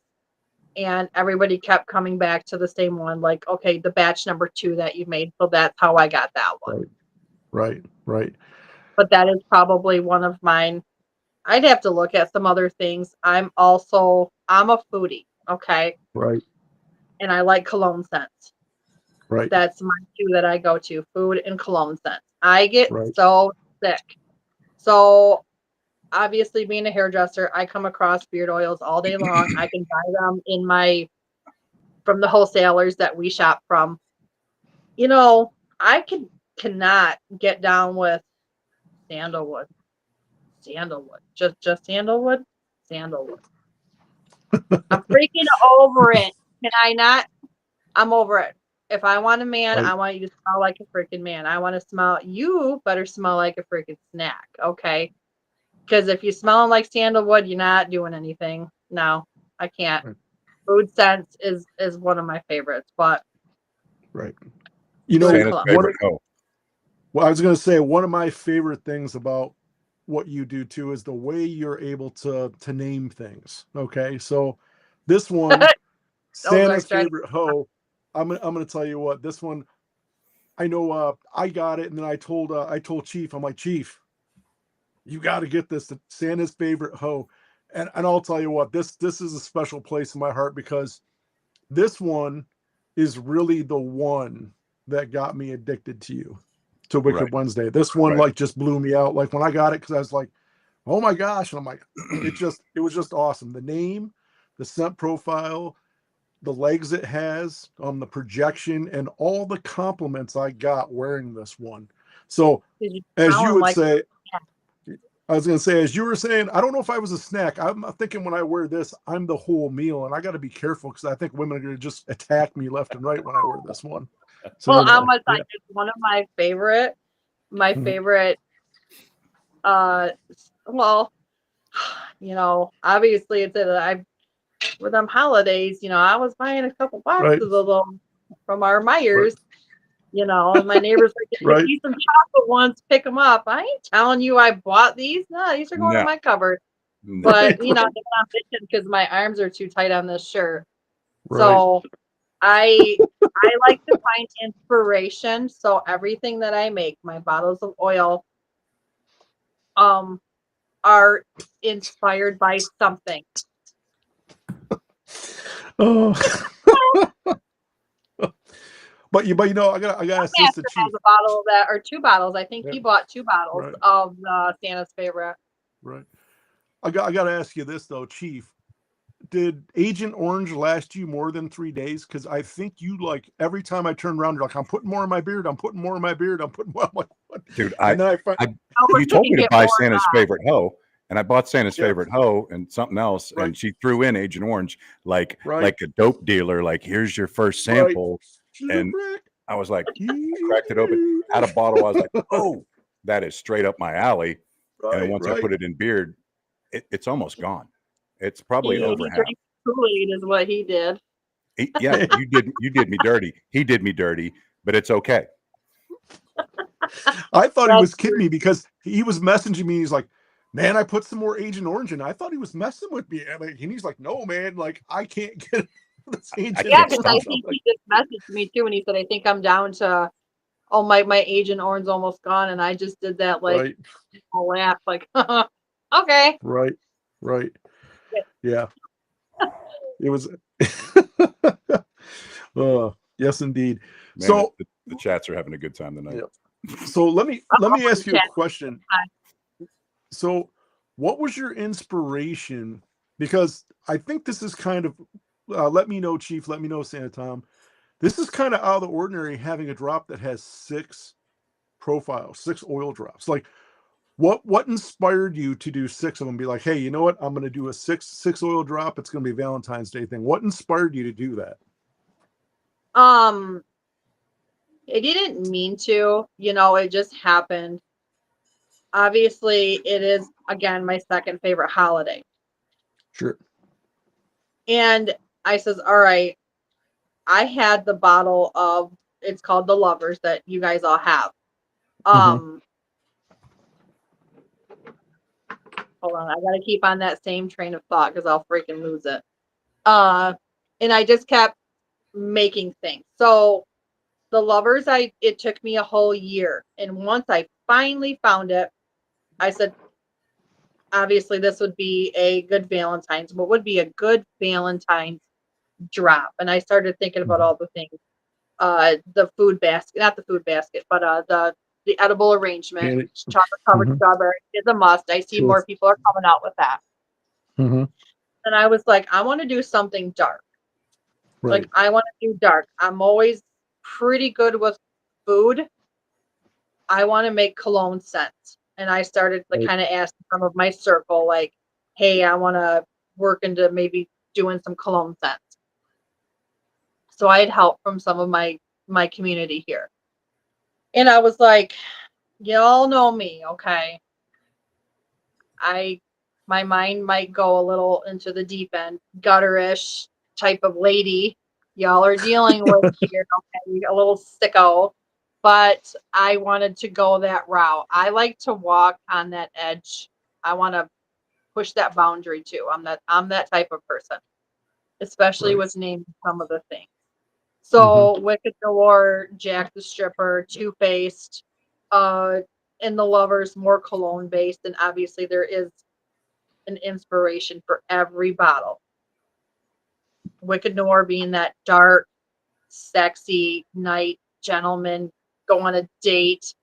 And everybody kept coming back to the same one, like, okay, the batch number 2 that you made. So that's how I got that one. Right. But that is probably one of mine. I'd have to look at some other things. I'm a foodie. Okay. Right. And I like cologne scents. Right. That's my 2 that I go to, food and cologne scents. I get so sick. So obviously, being a hairdresser, I come across beard oils all day long. I can buy them from the wholesalers that we shop from. You know, I cannot get down with sandalwood. Just sandalwood. I'm freaking over it. Can I not? I'm over it. If I want a man, I want you to smell like a freaking man. I want to smell, you better smell like a freaking snack. Okay. Because if you're smelling like sandalwood, you're not doing anything. No, I can't. Food scents is one of my favorites, but you know, Santa's favorite hoe. Well, I was going to say, one of my favorite things about what you do too is the way you're able to name things. Okay, so this one, Santa's favorite hoe. I'm gonna tell you what, this one, I know. I got it, and then I told Chief, I'm like, Chief, you got to get this, Santa's favorite hoe. And I'll tell you what, this is a special place in my heart, because this one is really the one that got me addicted to you, to Wicked Wednesday. This one like just blew me out. Like when I got it, because I was like, oh my gosh. And I'm like, it was just awesome. The name, the scent profile, the legs it has, the projection, and all the compliments I got wearing this one. So as you would say, I was going to say, as you were saying, I don't know if I was a snack. I'm thinking when I wear this, I'm the whole meal, and I got to be careful, because I think women are going to just attack me left and right when I wear this one. So, well, I'm gonna tell you, it's one of my favorite. Well, you know, obviously it's with them holidays, you know, I was buying a couple boxes of them from our Myers. You know, and my neighbors were getting me some chocolate ones, pick them up. I ain't telling you I bought these. No, these are going in my cupboard. But, you know, I'm bitching because my arms are too tight on this shirt. So I like to find inspiration. So everything that I make, my bottles of oil, are inspired by something. But you know, I got ask this to Chief. Has a bottle of that, or 2 bottles. I think he bought 2 bottles of Santa's favorite. Right. I got to ask you this though, Chief. Did Agent Orange last you more than 3 days? Because I think you, like, every time I turn around, you're like, I'm putting more in my beard. I'm putting more in my beard. I'm putting more. I'm like, what? Dude, and then you told me to buy Santa's favorite hoe, And I bought Santa's Yeah. favorite hoe and something else, Right. and she threw in Agent Orange like Right. a dope dealer. Like, here's your first sample, and I was like, I cracked it open, had a bottle. I was like, oh, that is straight up my alley. And then once I put it in beard, it's almost gone. It's probably over half. Kool-Aid is what he did. Yeah, you did me dirty. He did me dirty, but it's okay. I thought he was kidding me because he was messaging me. He's like, man, I put some more Agent Orange in. I thought he was messing with me. And he's like, no, man, like I can't get this Agent. Yeah, because I think he just messaged me too, and he said, I think I'm down to, oh, my Agent Orange almost gone, and I just did that like a laugh, like, okay. Right. Yeah. It was yes, indeed. Man, so the chats are having a good time tonight. Yeah. So let me ask you a question. So what was your inspiration? Because I think this is kind of let me know, Chief, let me know, Santa Tom. This is kind of out of the ordinary, having a drop that has 6 profiles, 6 oil drops. Like what inspired you to do 6 of them? Be like, hey, you know what? I'm going to do a 6 oil drop. It's going to be a Valentine's Day thing. What inspired you to do that? It didn't mean to, it just happened. Obviously, it is, again, my second favorite holiday. Sure. And I says, all right, I had the bottle of, it's called the Lovers that you guys all have. Hold on, I gotta keep on that same train of thought because I'll freaking lose it. And I just kept making things. So the Lovers, it took me a whole year. And once I finally found it, I said, obviously this would be a good Valentine's. What would be a good Valentine's drop? And I started thinking about all the things. The food basket, not the food basket, but the edible arrangement, chocolate covered strawberry is a must. I see more people are coming out with that. And I was like, I want to do something dark. Right. Like, I want to do dark. I'm always pretty good with food. I want to make cologne scents. And I started kind of asking some of my circle, like, hey, I want to work into maybe doing some cologne scents. So I had help from some of my community here. And I was like, y'all know me, okay? My mind might go a little into the deep end, gutterish type of lady y'all are dealing with here, okay? A little sicko. But I wanted to go that route. I like to walk on that edge. I want to push that boundary too. I'm that type of person, especially with naming some of the things. So Wicked Noir, Jack the Stripper, Two-Faced, and the Lovers more cologne based, and obviously there is an inspiration for every bottle. Wicked Noir being that dark, sexy night gentleman, go on a date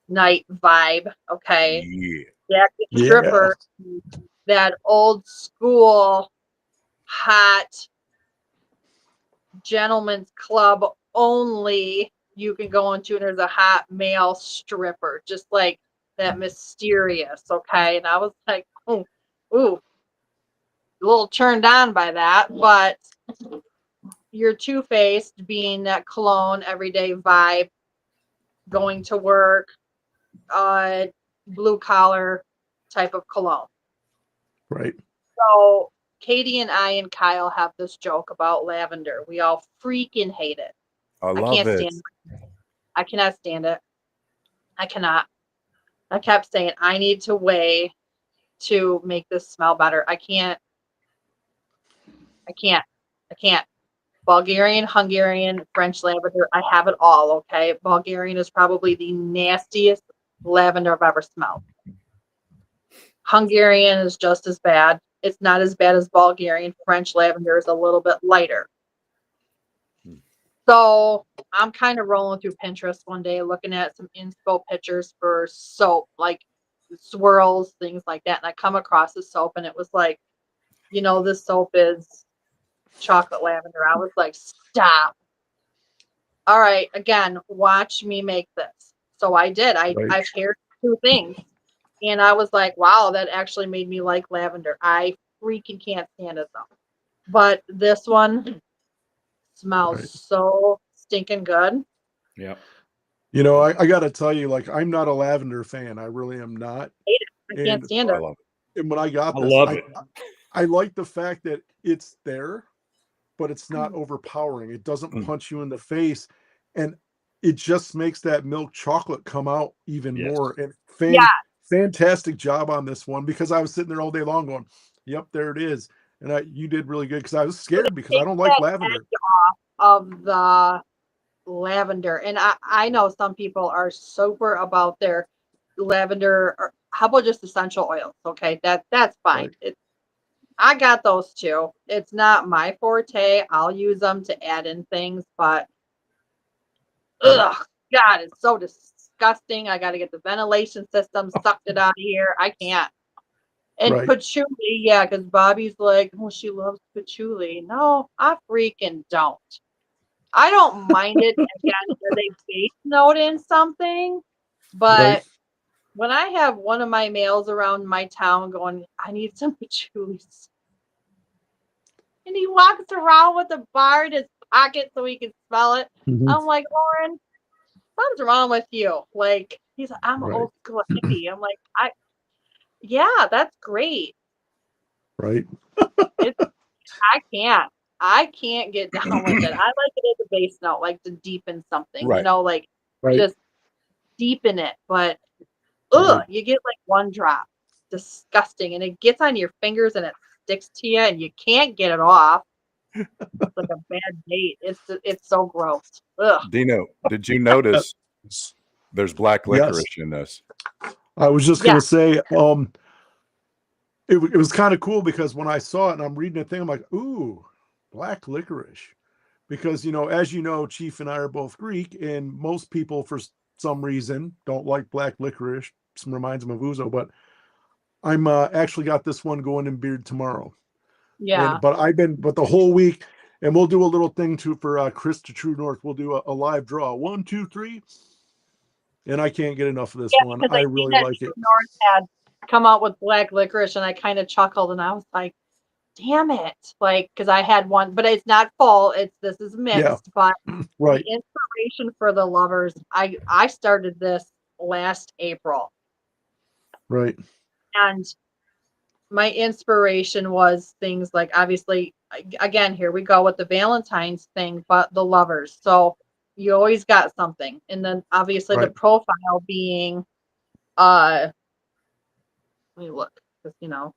night vibe. Okay. Yeah. Jack the Stripper, that old school hot gentleman's club only you can go into, and there's a hot male stripper, just like that mysterious. Okay. And I was like, ooh, a little turned on by that. But you're Two-Faced being that cologne everyday vibe, going to work, blue collar type of cologne. Right. So Katie and I and Kyle have this joke about lavender. We all freaking hate it. I can't stand it. I cannot stand it. I cannot. I kept saying, I need to weigh to make this smell better. I can't. Bulgarian, Hungarian, French lavender. I have it all. Okay. Bulgarian is probably the nastiest lavender I've ever smelled. Hungarian is just as bad. It's not as bad as Bulgarian. French lavender is a little bit lighter. So I'm kind of rolling through Pinterest one day, looking at some inspo pictures for soap, like swirls, things like that. And I come across this soap, and it was like, this soap is chocolate lavender. I was like, stop. All right, again, watch me make this. So I did. I paired 2 things. And I was like, wow, that actually made me like lavender. I freaking can't stand it though. But this one smells Right. so stinking good. Yep. You know, I got to tell you, like, I'm not a lavender fan. I really am not. I can't And, stand I it. love when I got I this, love it. I like the fact that it's there, but it's not overpowering. It doesn't Mm. punch you in the face, and it just makes that milk chocolate come out even Yes. more. And Yeah, fantastic job on this one, because I was sitting there all day long going, "Yep, there it is." And you did really good, because I was scared because I take don't like that lavender. of the lavender. And I know some people are super about their lavender. Or how about just essential oils? Okay, that's fine. Right. I got those too. It's not my forte. I'll use them to add in things, but Right. ugh, God, it's so disgusting. I got to get the ventilation system sucked it out of here. I can't. And Right. patchouli, yeah, because Bobby's like, oh, she loves patchouli. No, I freaking don't. I don't mind it again where they base note in something, Right. but when I have one of my males around my town going, I need some patchouli, and he walks around with a bar in his pocket so he can smell it. Mhm. I'm like, Lauren, something's wrong with you. Like, he's like, I'm an Right. old school hippie. I'm like, yeah, that's great. Right. It's I can't get down with it. I like it as a base note, like to deepen something, Right. like Right. just deepen it. But Right. you get like one drop. Disgusting. And it gets on your fingers and it sticks to you and you can't get it off. It's like a bad date. It's so gross. Ugh. Dino, did you notice there's black Yes. licorice in this? I was just Yeah. gonna say, it was kind of cool, because when I saw it and I'm reading the thing, I'm like, ooh, black licorice. Because, as you know, Chief and I are both Greek, and most people, for some reason, don't like black licorice. Some reminds them of ouzo, but I'm actually got this one going in beard tomorrow. Yeah. But the whole week, and we'll do a little thing too for Chris to True North. We'll do a live draw, 1, 2, 3, and I can't get enough of this Yeah, one. because I I seen really that like True it. North had come out with black licorice and I kind of chuckled and I was like, damn it. Like, because I had one, but it's not full. This is Yeah, mixed, but the right, inspiration for the lovers, I started this last April. right, And my inspiration was things like, obviously, again, here we go with the Valentine's thing, but the lovers. So you always got something. And then obviously the right, profile being, let me look, because,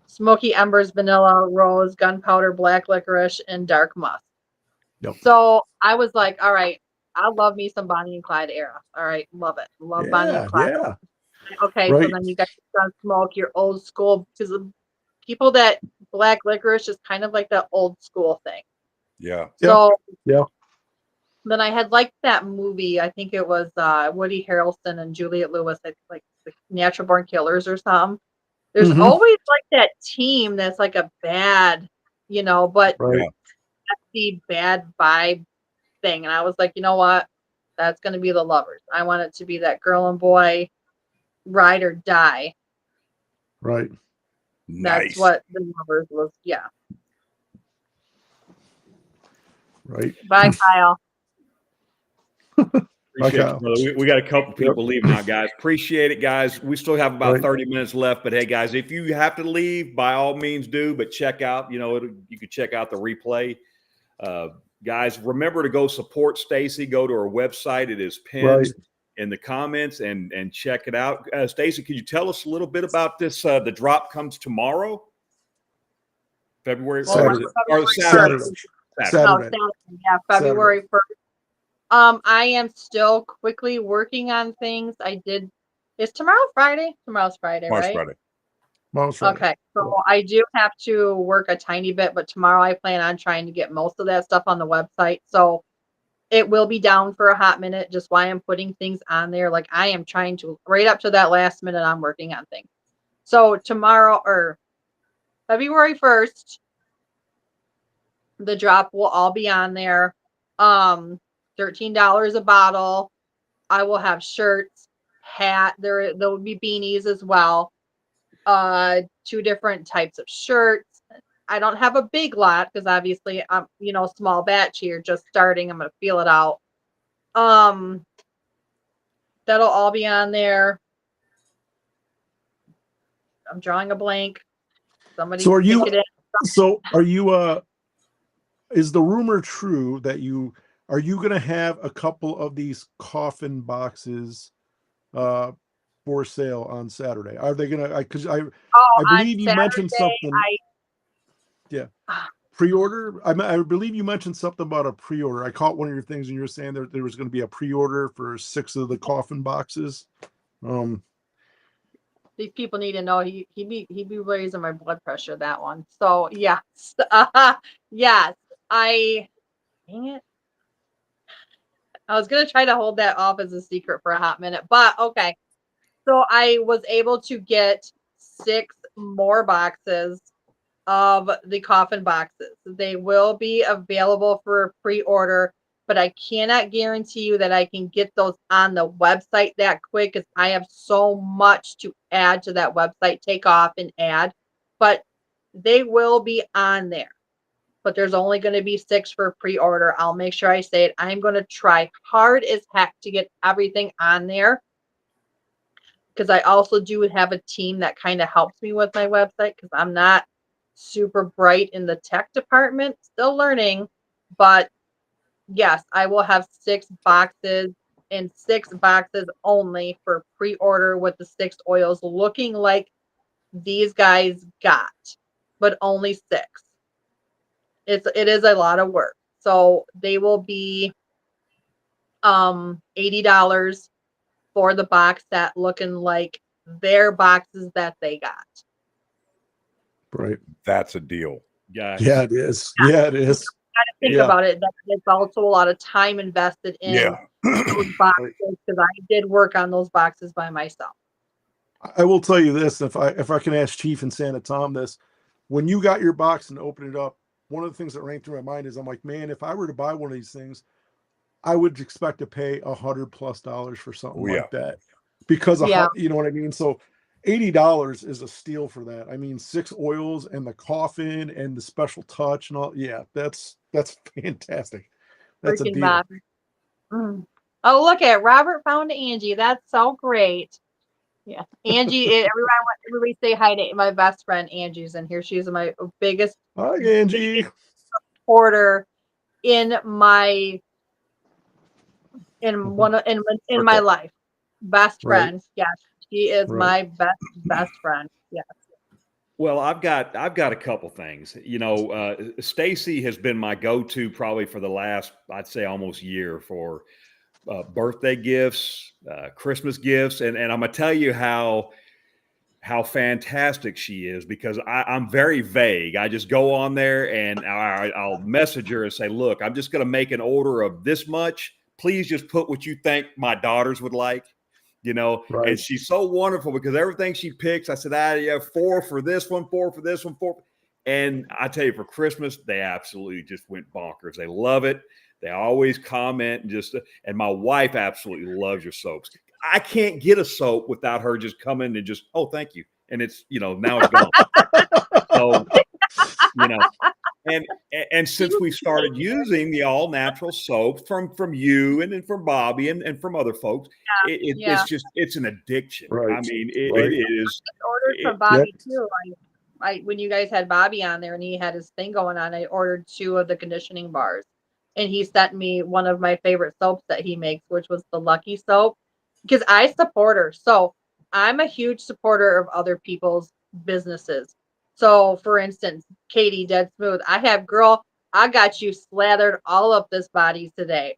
smoky embers, vanilla, rose, gunpowder, black licorice, and dark musk. yep, So I was like, all right, I love me some Bonnie and Clyde era. All right, love it. Love Bonnie and yeah, Clyde. yeah, Okay, so right, then you got Gun Smoke, your old school, because the people that black licorice is kind of like that old school thing. Yeah. yeah, So yeah. then I had liked that movie. I think it was Woody Harrelson and Juliette Lewis, like the Natural Born Killers or something. There's Hmm. always like that team that's like a bad, but Right, Yeah. that's the bad vibe thing. And I was like, you know what? That's going to be the lovers. I want it to be that girl and boy ride or die. right, That's Nice. what the lovers was. Yeah. right. Bye, Kyle. Appreciate you, Kyle. brother. We got a couple Yep. people leaving now, guys. Appreciate it, guys. We still have about Right. 30 minutes left, but hey, guys, if you have to leave, by all means do. But check out, you can check out the replay. Guys, remember to go support Staci. Go to her website. It is pinned Right. in the comments and check it out. Staci, could you tell us a little bit about this? The drop comes tomorrow, February, or is it or Saturday. Saturday? No, Saturday. Saturday. Yeah, February 1st. I am still quickly working on things. Is tomorrow Friday? Tomorrow's Friday, Tomorrow's right? Friday. Mom's Friday. Okay, so I do have to work a tiny bit, but tomorrow I plan on trying to get most of that stuff on the website. So it will be down for a hot minute, just why I'm putting things on there. Like I am trying to, right up to that last minute, I'm working on things. So tomorrow or February 1st, the drop will all be on there. $13 a bottle. I will have shirts, hat. There will be beanies as well. 2 different types of shirts. I don't have a big lot because obviously I'm, small batch here, just starting. I'm gonna feel it out. That'll all be on there. I'm drawing a blank. Somebody So stick it in. is the rumor true that are you going to have a couple of these coffin boxes for sale on Saturday? Are they going to, because I believe you mentioned something. Yeah. Pre-order. I believe you mentioned something about a pre-order. I caught one of your things and you were saying there was going to be a pre-order for 6 of the coffin boxes. These people need to know he'd be raising my blood pressure, that one. So yes. Yes. Dang it. I was gonna try to hold that off as a secret for a hot minute, but okay. So I was able to get 6 more boxes of the coffin boxes. They will be available for pre-order, but I cannot guarantee you that I can get those on the website that quick because I have so much to add to that website, take off and add, but they will be on there. But there's only going to be 6 for pre-order. I'll make sure I say it. I'm going to try hard as heck to get everything on there because I also do have a team that kind of helps me with my website because I'm not super bright in the tech department, still learning, but yes, I will have 6 boxes and 6 boxes only for pre-order with the 6 oils looking like these guys got, but only 6. It is a lot of work. So they will be $80 for the box set looking like their boxes that they got. Right. That's a deal. Yeah. Yeah, it is. Yeah, it is. Think about it. It's also a lot of time invested in those boxes because I did work on those boxes by myself. I will tell you this: if I can ask Chief and Santa Tom this, when you got your box and opened it up, one of the things that ran through my mind is I'm like, man, if I were to buy one of these things, I would expect to pay $100+ for something like that because of how, you know what I mean. So $80 is a steal for that. I mean, 6 oils and the coffin and the special touch and all. Yeah, that's fantastic. That's Freaking a deal. Mm. Oh, look at Robert found Angie. That's so great. Yeah, Angie. Everybody say hi to my best friend Angie's in here. She's my biggest supporter in my my life. Best friend. Yes, she is my best friend. Yes. Well, I've got a couple things. Staci has been my go-to probably for the last, I'd say, almost year for birthday gifts, Christmas gifts, and I'm gonna tell you how fantastic she is because I'm very vague. I just go on there and I'll message her and say, look, I'm just gonna make an order of this much. Please just put what you think my daughters would like. And she's so wonderful because everything she picks, I said, yeah, 4 for this one, 4 for this one, 4. And I tell you, for Christmas, they absolutely just went bonkers. They love it. They always comment and my wife absolutely loves your soaps. I can't get a soap without her just coming and just, oh, thank you. And it's, now it's gone. So, and since we started using the all natural soap from you and then from Bobby and from other folks, it's an addiction. Right. I mean, it is. I ordered from Bobby too. When you guys had Bobby on there and he had his thing going on, I ordered 2 of the conditioning bars, and he sent me one of my favorite soaps that he makes, which was the Lucky soap, because I support her. So I'm a huge supporter of other people's businesses. So, for instance, Katie Dead Smooth, I got you slathered all up this body today.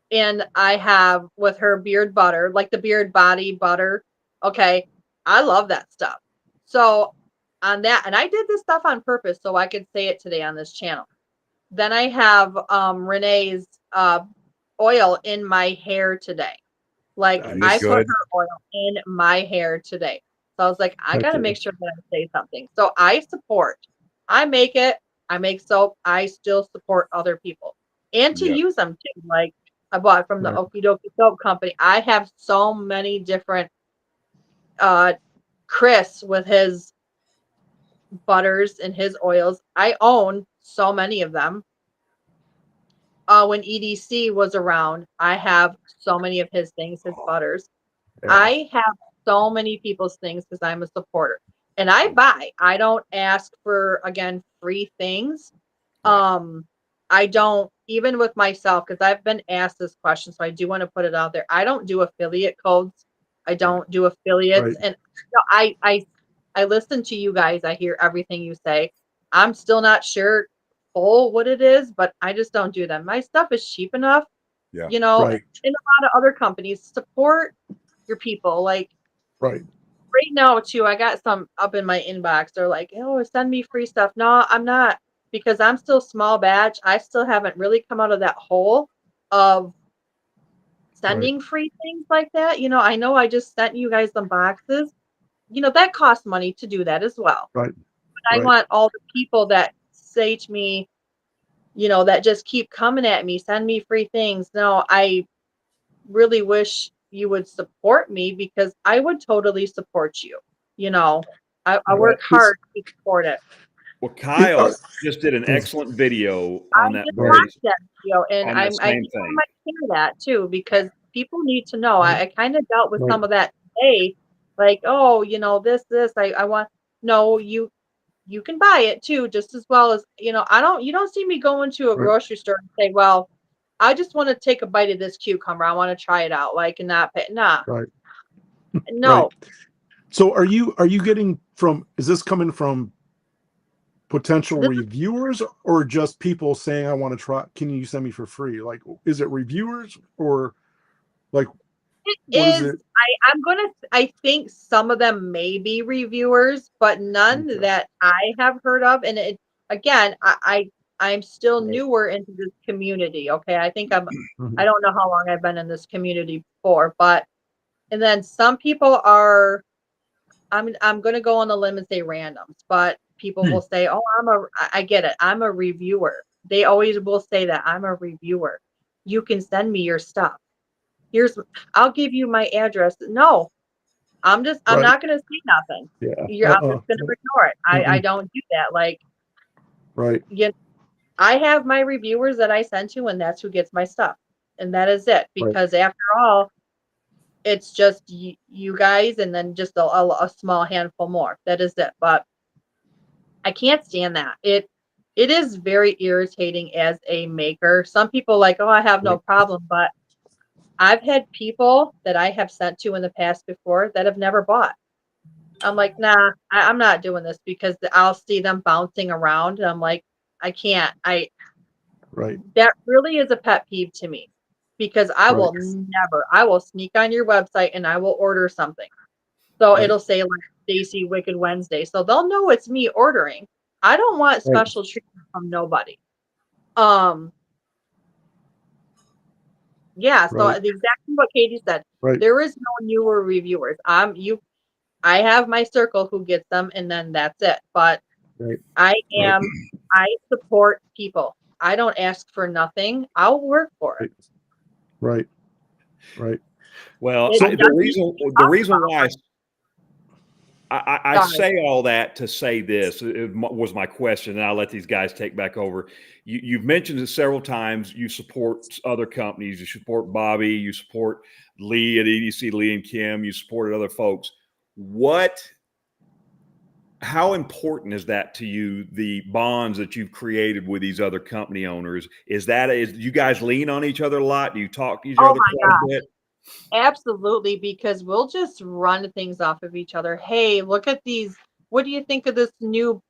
And I have with her beard butter, like the beard body butter. Okay. I love that stuff. So on that, and I did this stuff on purpose so I could say it today on this channel. Then I have Renee's oil in my hair today. Like I put her oil in my hair today. So I was like, I got to make sure that I say something. So I support. I make it. I make soap. I still support other people and to use them too. Like I bought from the Okie Dokie Soap Company. I have so many different Chris with his butters and his oils. I own so many of them. When EDC was around, I have so many of his things, his butters. Yeah. I have so many people's things because I'm a supporter. And I buy. I don't ask for, again, free things. Right. I don't, even with myself, because I've been asked this question, so I do want to put it out there. I don't do affiliate codes. I don't do affiliates. Right. And I listen to you guys. I hear everything you say. I'm still not sure full what it is, but I just don't do them. My stuff is cheap enough, Yeah. you know, Right. and a lot of other companies support your people. Like Right. right now, too, I got some up in my inbox. They're like, oh, send me free stuff. No, I'm not, because I'm still small batch. I still haven't really come out of that hole of sending free things like that. You know I just sent you guys some boxes. That costs money to do that as well. Right. But I Right. want all the people that say to me, that just keep coming at me, send me free things. No, I really wish you would support me, because I would totally support you. I Yeah. work hard to support it. Well, It, Kyle just did an excellent video I on that just right. watched that video, and on that I same think I thing. might share that too, because people need to know. Right. I kind of dealt with Right. some of that today, like, oh, this. I want. No, you can buy it too, just as well as you don't see me going to a Right. grocery store and say, well, I just want to take a bite of this cucumber. I want to try it out. Like, and not pay. Nah, Right. Right. no. So are you getting from, is this coming from potential This reviewers or just people saying, I want to try, can you send me for free? Like, is it reviewers or like, what is is it? I think some of them may be reviewers, but none Okay. that I have heard of. And again, I'm still Right. newer into this community. Okay. I Mhm. don't know how long I've been in this community for, but, and then some people are, I'm going to go on the limb and say randoms, but people will say, oh, I get it. I'm a reviewer. They always will say that I'm a reviewer. You can send me your stuff. I'll give you my address. No, I'm Right. not going to say nothing. Yeah. I'm just going to No. ignore it. I Mm-mm. don't do that. Like, Right. I have my reviewers that I send to, and that's who gets my stuff. And that is it. Right. Because after all, it's just you guys, and then just a small handful more. That is it. But I can't stand that. It is very irritating as a maker. Some people like, oh, I have no Right. problem, but I've had people that I have sent to in the past before that have never bought. I'm like, nah, I'm not doing this, because I'll see them bouncing around, and I'm like, I can't. Right. That really is a pet peeve to me, because Right. I will sneak on your website and I will order something. So Right. it'll say like Stacy Wicked Wednesday. So they'll know it's me ordering. I don't want Right. special treatment from nobody. Um, yeah, so Right. exactly what Katie said. Right. There is no newer reviewers. I have my circle who gets them, and then that's it. But Right. I Right. am I support people. I don't ask for nothing. I'll work for it. Right. Right. Right. Well, It So the doesn't need to be the talked reason about. why I Sorry. say all that to say this was my question, and I'll let these guys take back over. You've mentioned it several times. You support other companies. You support Bobby. You support Lee at EDC, Lee and Kim. You supported other folks. How important is that to you? The bonds that you've created with these other company owners, is you guys lean on each other a lot? Do you talk to each Oh other my quite a God. bit? Absolutely, because we'll just run things off of each other. Hey, look at these. What do you think of this new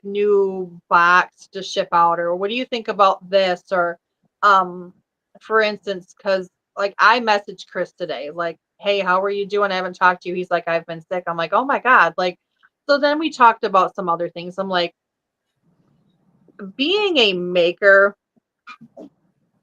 new box to ship out? Or what do you think about this? Or um for instance, because like I messaged Chris today, like, hey, how are you doing? I haven't talked to you. He's like, I've been sick. I'm like, oh my God. Like, so then we talked about some other things. I'm like, being a maker,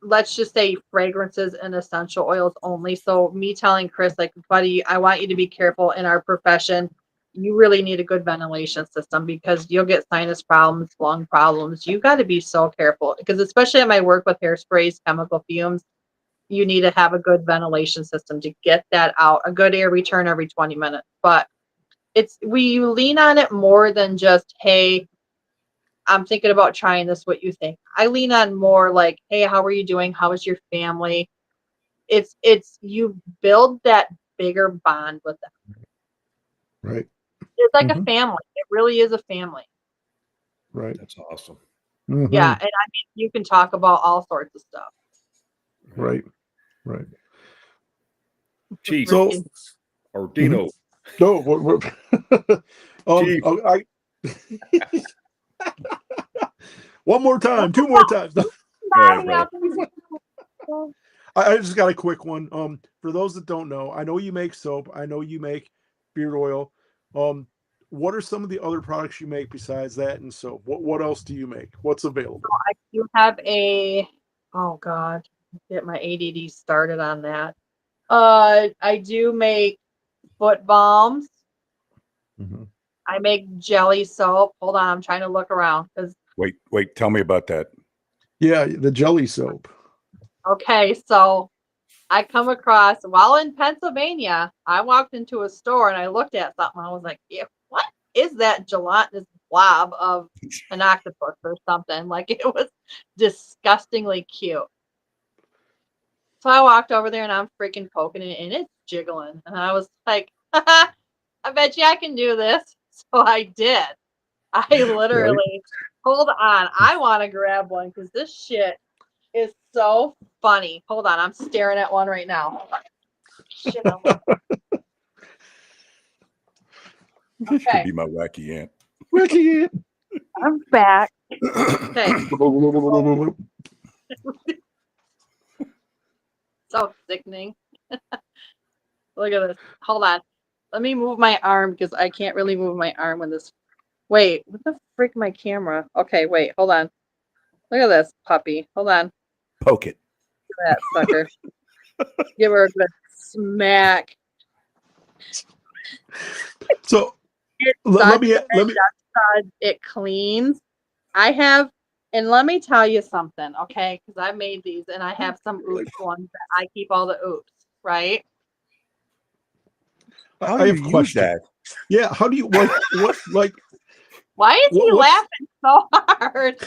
let's just say fragrances and essential oils only. So me telling Chris, like, buddy, I want you to be careful in our profession. You really need a good ventilation system, because you'll get sinus problems, lung problems. You got to be so careful, because especially at my work with hairsprays, chemical fumes, you need to have a good ventilation system to get that out, a good air return every 20 minutes. But we lean on it more than just, hey, I'm thinking about trying this, what you think. I lean on more like, hey, how are you doing? How is your family? It's you build that bigger bond with them. Right. It's like a family. It really is a family. Right. That's awesome. Yeah, and I mean, you can talk about all sorts of stuff. Right. Right. Chief So, or Dino. no, Chief. I one more time, two more times. Right. I just got a quick one. For those that don't know, I know you make soap. I know you make beard oil. What are some of the other products you make besides that and soap? What else do you make? What's available? I do have oh God, get my ADD started on that. I do make foot balms. I make jelly soap. Hold on, I'm trying to look around because. Wait, tell me about that. Yeah, the jelly soap. Okay, so I come across while in Pennsylvania, I walked into a store and I looked at something. I was like, yeah, what is that gelatinous blob of an octopus or something? Like it was disgustingly cute. So I walked over there and I'm freaking poking it and it's jiggling. And I was like, I bet you I can do this. So I did. I literally, hold on. I want to grab one because this shit is so funny. Hold on. I'm staring at one right now. Shit, This could be my wacky aunt. Wacky aunt. I'm back. Okay. So sickening. Look at this. Hold on. Let me move my arm because I can't really move my arm when this. Wait, what the frick, my camera? Okay, wait, hold on. Look at this puppy. Hold on. Poke it. Look at that sucker. Give her a good smack. So It's let me it cleans. I have, and let me tell you something, okay? Because I made these and I have some oops ones that I keep all the oops, right? I have questions. Yeah, how do you what why is he laughing so hard?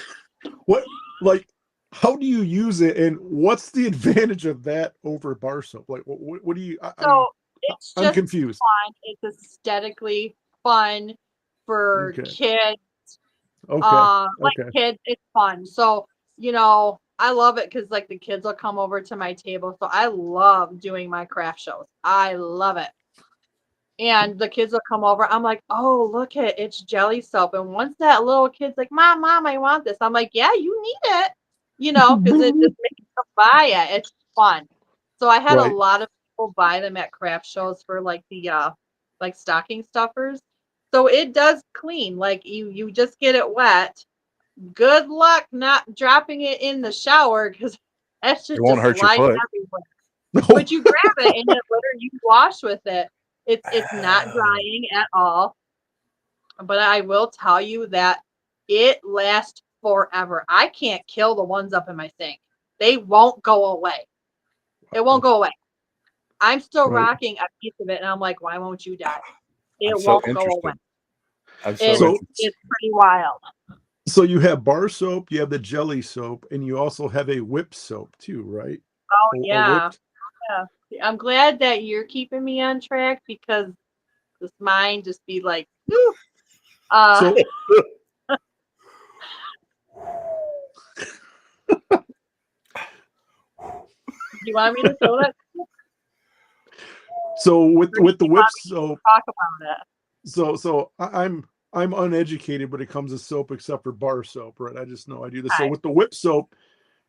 How do you use it and what's the advantage of that over bar soap? Like what do you it's I'm just confused. fun. It's aesthetically fun for kids. Kids, it's fun. So, I love it because like the kids will come over to my table. So I love doing my craft shows. I love it. And the kids will come over. I'm like, oh, look it's jelly soap. And once that little kid's like, Mom, I want this. I'm like, yeah, you need it, because it just makes them buy it. It's fun. So I had a lot of people buy them at craft shows for like the like stocking stuffers. So it does clean. Like you just get it wet. Good luck not dropping it in the shower because that should won't hurt your foot. everywhere. But you grab it and you wash with it. It's not drying at all. But I will tell you that it lasts forever. I can't kill the ones up in my sink. They won't go away. It won't go away. I'm still rocking a piece of it, and I'm like, why won't you die? It won't go away. It's pretty wild. So you have bar soap, you have the jelly soap, and you also have a whip soap too, right? Oh, yeah. I'm glad that you're keeping me on track because this mind just be like, whew. So you want me to show that? So with the whip soap, talk about it. So I'm uneducated when it comes to soap except for bar soap, right? I just know I do this. So with the whip soap,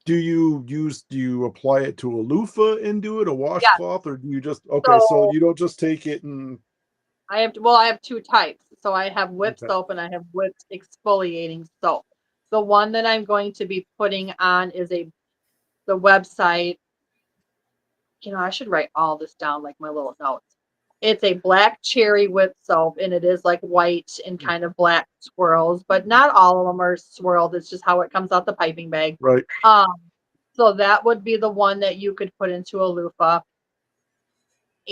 do you apply it to a loofah and do it a washcloth, or do you just so you don't just take it and I have two types. So I have whip soap and I have whipped exfoliating soap. The one that I'm going to be putting on is the website. I should write all this down like my little notes. It's a black cherry whip soap, and it is like white and kind of black swirls, but not all of them are swirled. It's just how it comes out the piping bag. Right. So that would be the one that you could put into a loofah.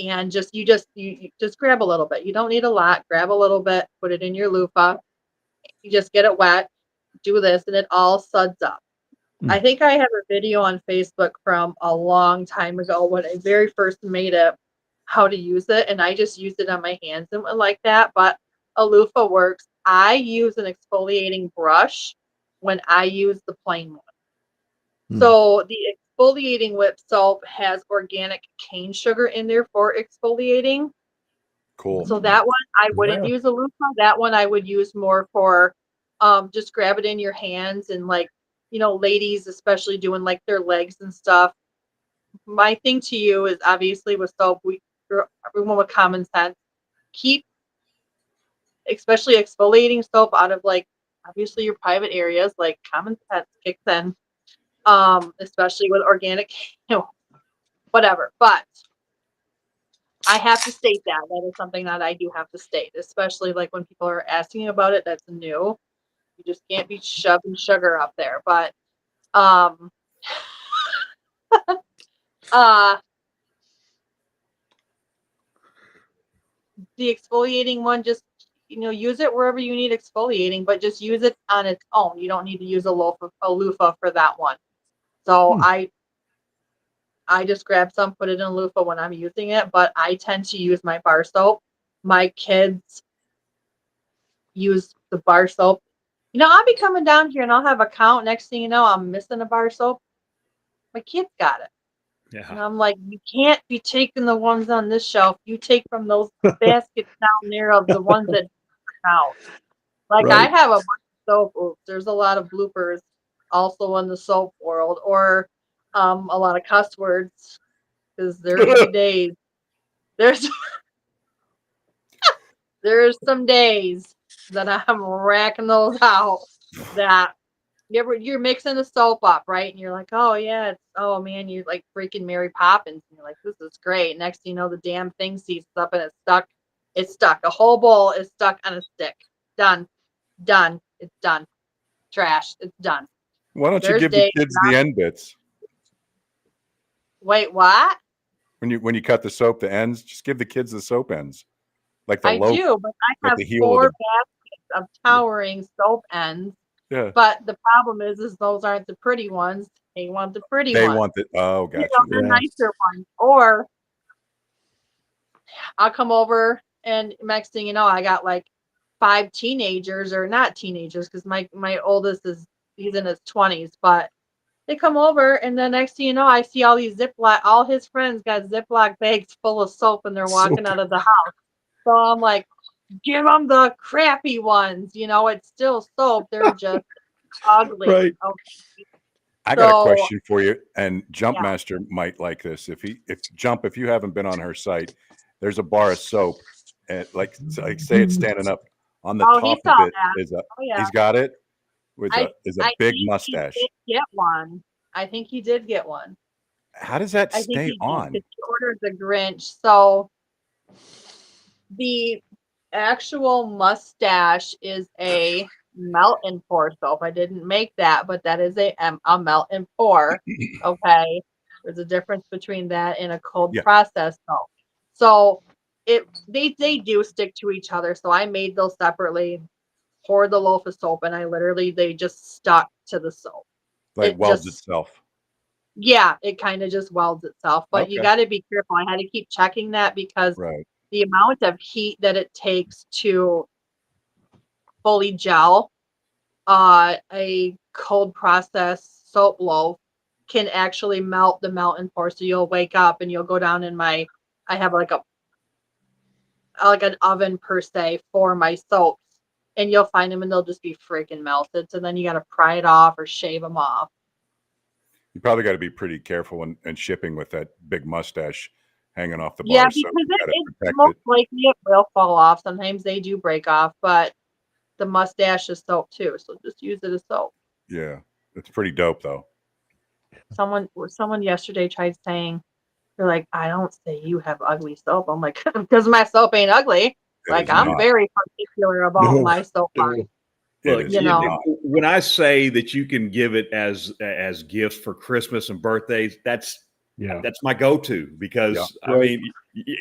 And you just grab a little bit. You don't need a lot. Grab a little bit, put it in your loofah. You just get it wet, do this, and it all suds up. I think I have a video on Facebook from a long time ago when I very first made it, how to use it, and I just used it on my hands and went like that. But a loofah works. I use an exfoliating brush when I use the plain one. So the exfoliating whip soap has organic cane sugar in there for exfoliating. Cool. So that one I wouldn't use a loofah. That one I would use more for just grab it in your hands and like, ladies especially doing like their legs and stuff. My thing to you is obviously with soap, everyone with common sense, keep especially exfoliating soap out of like obviously your private areas, like common sense kicks in. Especially with organic, whatever. But I have to state that is something that I do have to state, especially like when people are asking about it. That's new. You just can't be shoving sugar up there. But uh, the exfoliating one, just use it wherever you need exfoliating, but just use it on its own. You don't need to use a loofah for that one. So I just grab some, put it in a loofah when I'm using it, but I tend to use my bar soap. My kids use the bar soap. I'll be coming down here and I'll have a count. Next thing you know, I'm missing a bar soap. My kids got it. Yeah. And I'm like, you can't be taking the ones on this shelf. You take from those baskets down there of the ones that out. Like I have a bunch of soap. Oops, there's a lot of bloopers also in the soap world, or a lot of cuss words because there's be days. There's some days that I'm racking those out that you're mixing the soap up, right? And you're like, oh yeah, oh man, you're like freaking Mary Poppins. And you're like, this is great. Next thing you know, the damn thing seizes up and it's stuck. It's stuck. The whole bowl is stuck on a stick. Done. Done. It's done. Trash. It's done. Why don't you There's give the kids the end bits? Wait, what? When you cut the soap, the ends, just give the kids the soap ends. Like the I loaf, do, but I like have the heel 4 of baskets of towering soap ends. yeah. But the problem is those aren't the pretty ones. They want the pretty They ones. want the gotcha. The nicer ones. Or I'll come over and next thing you know, I got like 5 teenagers, or not teenagers, because my oldest he's in his 20s, but they come over and the next thing you know, I see all his friends got Ziploc bags full of soap and they're walking out of the house. So I'm like, give them the crappy ones. It's still soap. They're just ugly. Right. Okay. I got a question for you, and Jumpmaster might like this. If you haven't been on her site, there's a bar of soap, and like say it's standing up on the top of it is a he's got it with a big mustache. He did get one. I think he did get one. How does that stay on? He ordered the Grinch. So the actual mustache is a melt and pour soap. I didn't make that, but that is a melt and pour. Okay. There's a difference between that and a cold process soap. So they do stick to each other. So I made those separately, poured the loaf of soap, and they just stuck to the soap. Like welds itself. Yeah, it kind of just welds itself. But you got to be careful. I had to keep checking that because the amount of heat that it takes to fully gel a cold process soap loaf can actually melt the melt and pour. So you'll wake up and you'll go down in I have like an oven per se for my soaps, and you'll find them and they'll just be freaking melted. So then you got to pry it off or shave them off. You probably got to be pretty careful when shipping with that big mustache hanging off the bar. Yeah, because most likely it will fall off. Sometimes they do break off, but the mustache is soap too, so just use it as soap. Yeah, it's pretty dope though. Someone yesterday tried saying, they're like, I don't say you have ugly soap. I'm like, because my soap ain't ugly. I'm very particular about my soap line. Look, is You know. not. when I say that you can give it as gifts for Christmas and birthdays, that's my go-to because I Right. mean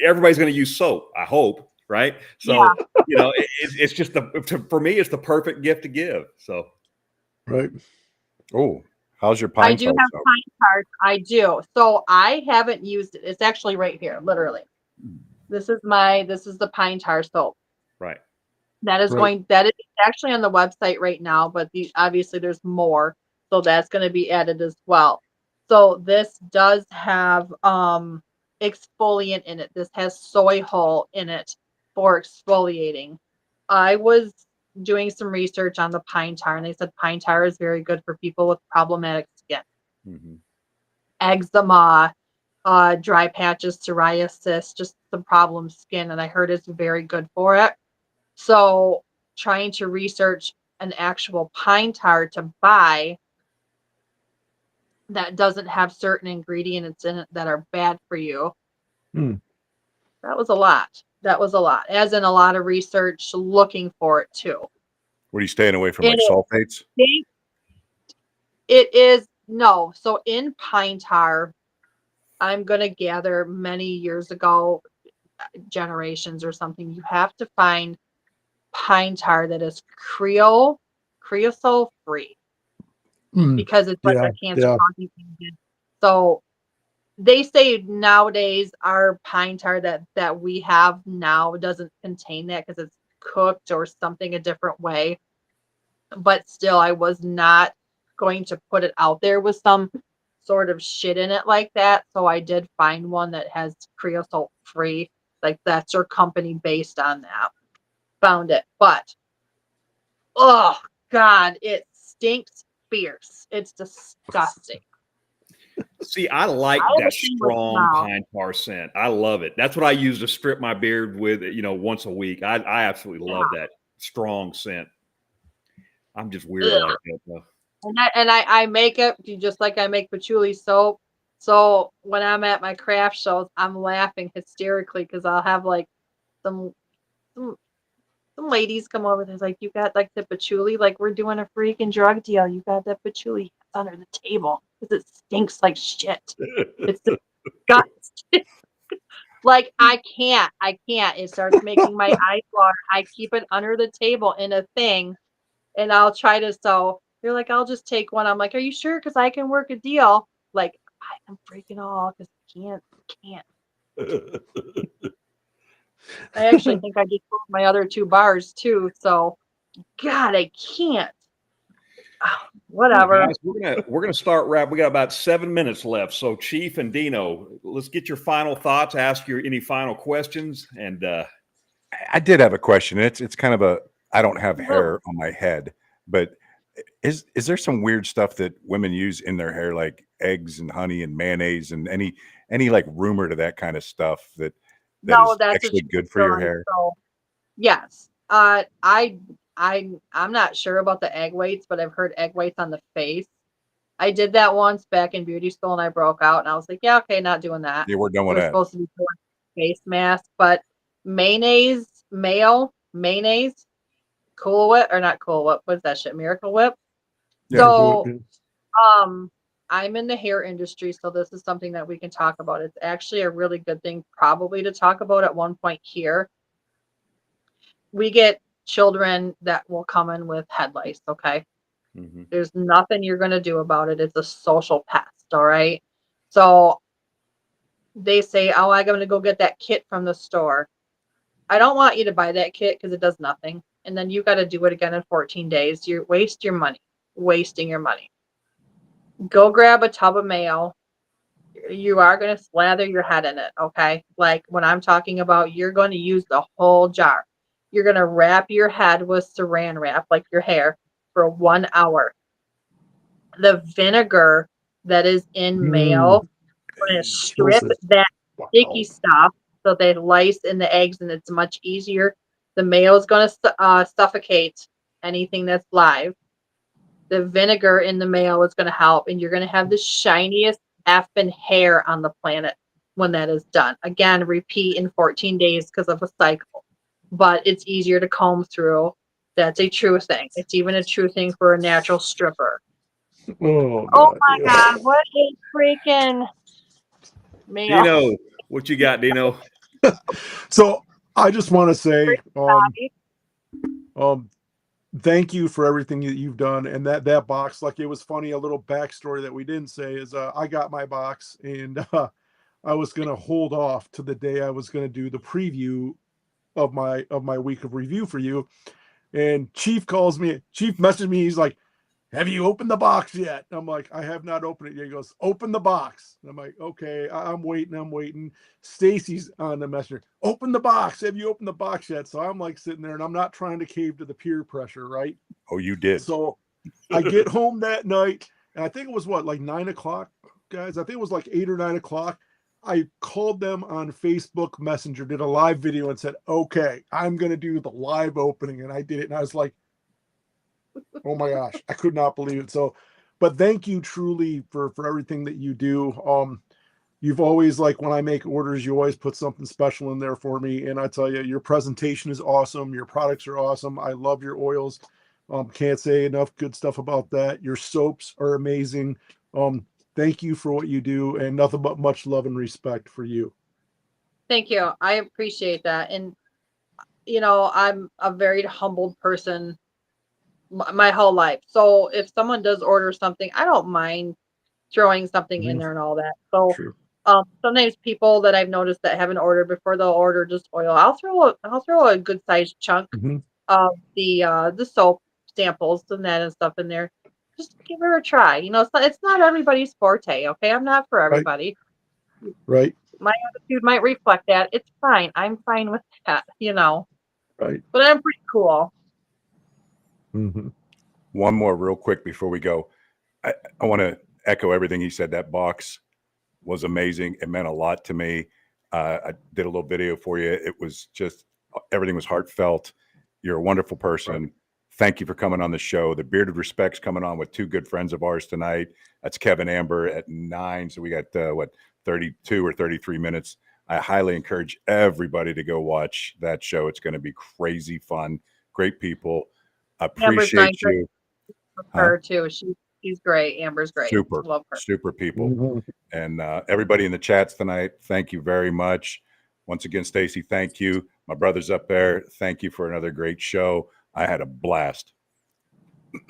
everybody's going to use soap. I hope, right? So it's just for me, it's the perfect gift to give. So Right. Oh, how's your I pine do tar have soap? pine tars. I do. So I haven't used it. It's actually right here, literally. This is the pine tar soap. right. That is Right. that is actually on the website right now, but obviously there's more. So that's going to be added as well. So this does have exfoliant in it. This has soy hull in it for exfoliating. I was doing some research on the pine tar, and they said pine tar is very good for people with problematic skin, Mm-hmm. eczema, dry patches, psoriasis, just some problem skin, and I heard it's very good for it. So trying to research an actual pine tar to buy that doesn't have certain ingredients in it that are bad for you. Hmm. That was a lot. That was a lot. As in a lot of research looking for it too. What are you staying away from, It like is sulfates? it is no. So in pine tar, I'm gonna gather many years ago, generations or something, you have to find pine tar that is creosote free. Hmm. Because it's like Yeah. a cancer Yeah. causing agent. So they say nowadays our pine tar that we have now doesn't contain that because it's cooked or something a different way. But still, I was not going to put it out there with some sort of shit in it like that. So I did find one that has creosote free. Like that's your company based on that. Found it. But oh God, it stinks fierce. It's disgusting. See, I like I that have a thing with strong smell. pine tar scent. I love it. That's what I use to strip my beard with, once a week. I absolutely love that strong scent. I'm just weird Ugh. like that, though. And I make it just like I make patchouli soap. So when I'm at my craft shows, I'm laughing hysterically because I'll have like some some some ladies come over. They're like, "You got like the patchouli? Like we're doing a freaking drug deal. You got that patchouli under the table because it stinks like shit. It's disgusting." Like I can't. It starts making my eyes water. I keep it under the table in a thing, and I'll try to. So they're like, "I'll just take one." I'm like, "Are you sure? Because I can work a deal." Like I'm freaking all because I can't. I actually think I just closed my other two bars too. So God, I can't. Ah, Well, whatever. guys, we're gonna start wrap. We got about 7 minutes left. So, Chief and Dino, let's get your final thoughts. Ask your any final questions, and I did have a question. It's kind of a I don't have Well, hair on my head, but is there some weird stuff that women use in their hair, like eggs and honey and mayonnaise and any like rumor to that kind of stuff that no, is that's a actually true good for your story. hair? So yes. I'm not sure about the egg whites, but I've heard egg whites on the face. I did that once back in beauty school and I broke out and I was like, yeah, okay, not doing that. Yeah, we're done with We're that. supposed to be doing face mask, but mayonnaise, Cool Whip or not Cool Whip, what's that shit? Miracle Whip. Yeah. So um I'm in the hair industry, so this is something that we can talk about. It's actually a really good thing probably to talk about at one point here. We get children that will come in with head lice, okay? mhm. There's nothing you're going to do about it. It's a social pest, all right? So they say, "Oh, I'm going to go get that kit from the store." I don't want you to buy that kit because it does nothing. And then you got to do it again in 14 days. You waste your money, wasting your money. Go grab a tub of mayo. You are going to slather your head in it, okay? Like when I'm talking about, you're going to use the whole jar. You're going to wrap your head with saran wrap, like your hair, for 1 hour. The vinegar that is in mayo, we're going to Kills strip it. that sticky Wow. stuff so they lice in the eggs and it's much easier. The mayo is going to suffocate anything that's live. The vinegar in the mayo is going to help, and you're going to have the shiniest effing hair on the planet when that is done. Again, repeat in 14 days because of a cycle, but it's easier to comb through. That's a true thing. It's even a true thing for a natural stripper. Oh, Oh God. my God, what a freaking meal. Dino, what you got, Dino? So I just want to say, Bobby. thank you for everything that you've done. And that box, like, it was funny. A little backstory that we didn't say is I got my box, and I was gonna hold off to the day I was gonna do the preview of my week of review for you. And Chief messaged me. He's like, "Have you opened the box yet?" I'm like, "I have not opened it yet." He goes, "Open the box." And I'm like, "Okay, I'm waiting. Stacy's on the messenger. "Open the box. Have you opened the box yet?" So I'm like sitting there, and I'm not trying to cave to the peer pressure, right? Oh, you did. So I get home that night, and I think it was like 9 o'clock, guys. I think it was like 8 or 9 o'clock. I called them on Facebook Messenger, did a live video, and said, "Okay, I'm gonna do the live opening," and I did it, and I was like, "Oh my gosh, I could not believe it." So, but thank you truly for everything that you do. You've always, like, when I make orders, you always put something special in there for me, and I tell you, your presentation is awesome. Your products are awesome. I love your oils. Can't say enough good stuff about that. Your soaps are amazing. Thank you for what you do, and nothing but much love and respect for you. Thank you. I appreciate that. And, you know, I'm a very humbled person my whole life. So if someone does order something, I don't mind throwing something in there and all that. So True. sometimes people that I've noticed that haven't ordered before, they'll order just oil. I'll throw a good sized chunk Mhm. of the soap samples and that and stuff in there. Just give her a try. You know, it's not everybody's forte. Okay, I'm not for Right. everybody. Right. My attitude might reflect that. It's fine. I'm fine with that. You know, Right. but I'm pretty cool. Mm-hmm. One more real quick before we go. I want to echo everything he said. That box was amazing. It meant a lot to me. I did a little video for you. It was just, everything was heartfelt. You're a wonderful person. Right. Thank you for coming on the show. The Bearded Respect's coming on with two good friends of ours tonight. That's Kevin Amber at 9. So we got 32 or 33 minutes. I highly encourage everybody to go watch that show. It's going to be crazy fun. Great people. Amber's Appreciate nice you. with her too. She's great. Amber's great. Super, Love her. super people. Mm-hmm. And everybody in the chats tonight, thank you very much. Once again, Stacy, thank you. My brother's up there. Thank you for another great show. I had a blast.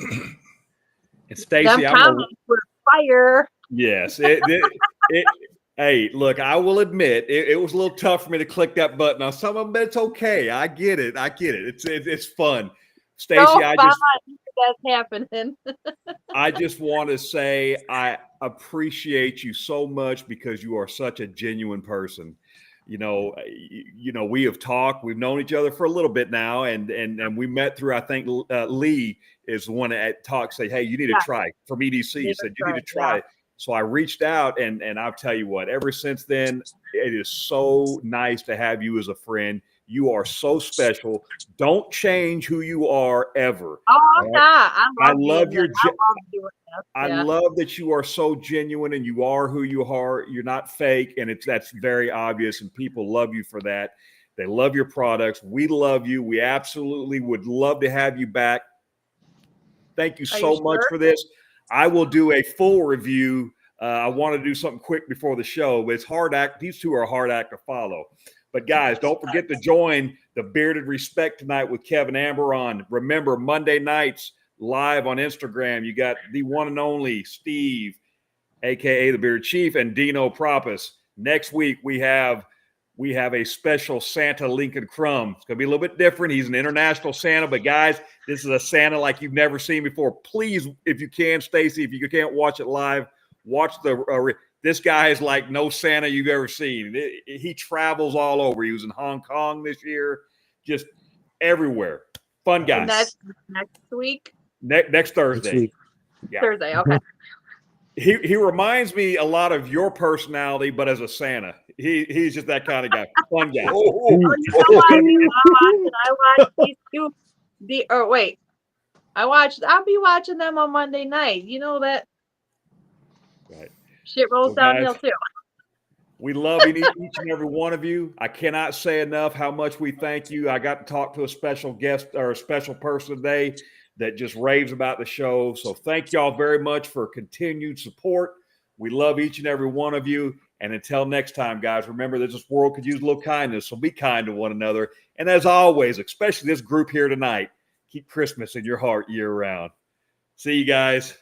And Stacy, Them I'm gonna, comments were fire. yes. Hey, look, I will admit it was a little tough for me to click that button on some of them, but it's okay. I get it. It's fun. Stacy, So fun. That's happening. I just want to say I appreciate you so much because you are such a genuine person. We have talked. We've known each other for a little bit now, and we met through. I think Lee is the one that talked. Say, hey, you need to Yeah. try from EDC. He said you need to Yeah. try it. So I reached out, and I'll tell you what. Ever since then, it is so nice to have you as a friend. You are so special. Don't change who you are ever. Oh, I'm All right? not. I love your. I love doing this. I Yeah. love that you are so genuine and you are who you are. You're not fake, and that's very obvious. And people love you for that. They love your products. We love you. We absolutely would love to have you back. Thank you Are so you much sure? for this. I will do a full review. I want to do something quick before the show, but it's hard act. These two are a hard act to follow. But guys, don't forget to join the Bearded Respect tonight with Kevin Amber on. Remember, Monday nights live on Instagram. You got the one and only Steve, aka the Beard Chief, and Dino Propus. Next week we have a special Santa Lincoln Crumb. It's gonna be a little bit different. He's an international Santa, but guys, this is a Santa like you've never seen before. Please, if you can, Stacy, if you can't watch it live, watch the. This guy is like no Santa you've ever seen. He travels all over. He was in Hong Kong this year, just everywhere. Fun guy. And that's next week. Next Thursday. Next week. Yeah. Thursday. Okay. He reminds me a lot of your personality, but as a Santa. He's just that kind of guy. Fun guy. Oh, you know what? I watch these two. I'll be watching them on Monday night. You know that Right. shit rolls Well, guys, downhill too. We love each and every one of you. I cannot say enough how much we thank you. I got to talk to a special guest or a special person today that just raves about the show. So thank y'all very much for continued support. We love each and every one of you. And until next time, guys, remember that this world could use a little kindness. So be kind to one another. And as always, especially this group here tonight, keep Christmas in your heart year round. See you guys.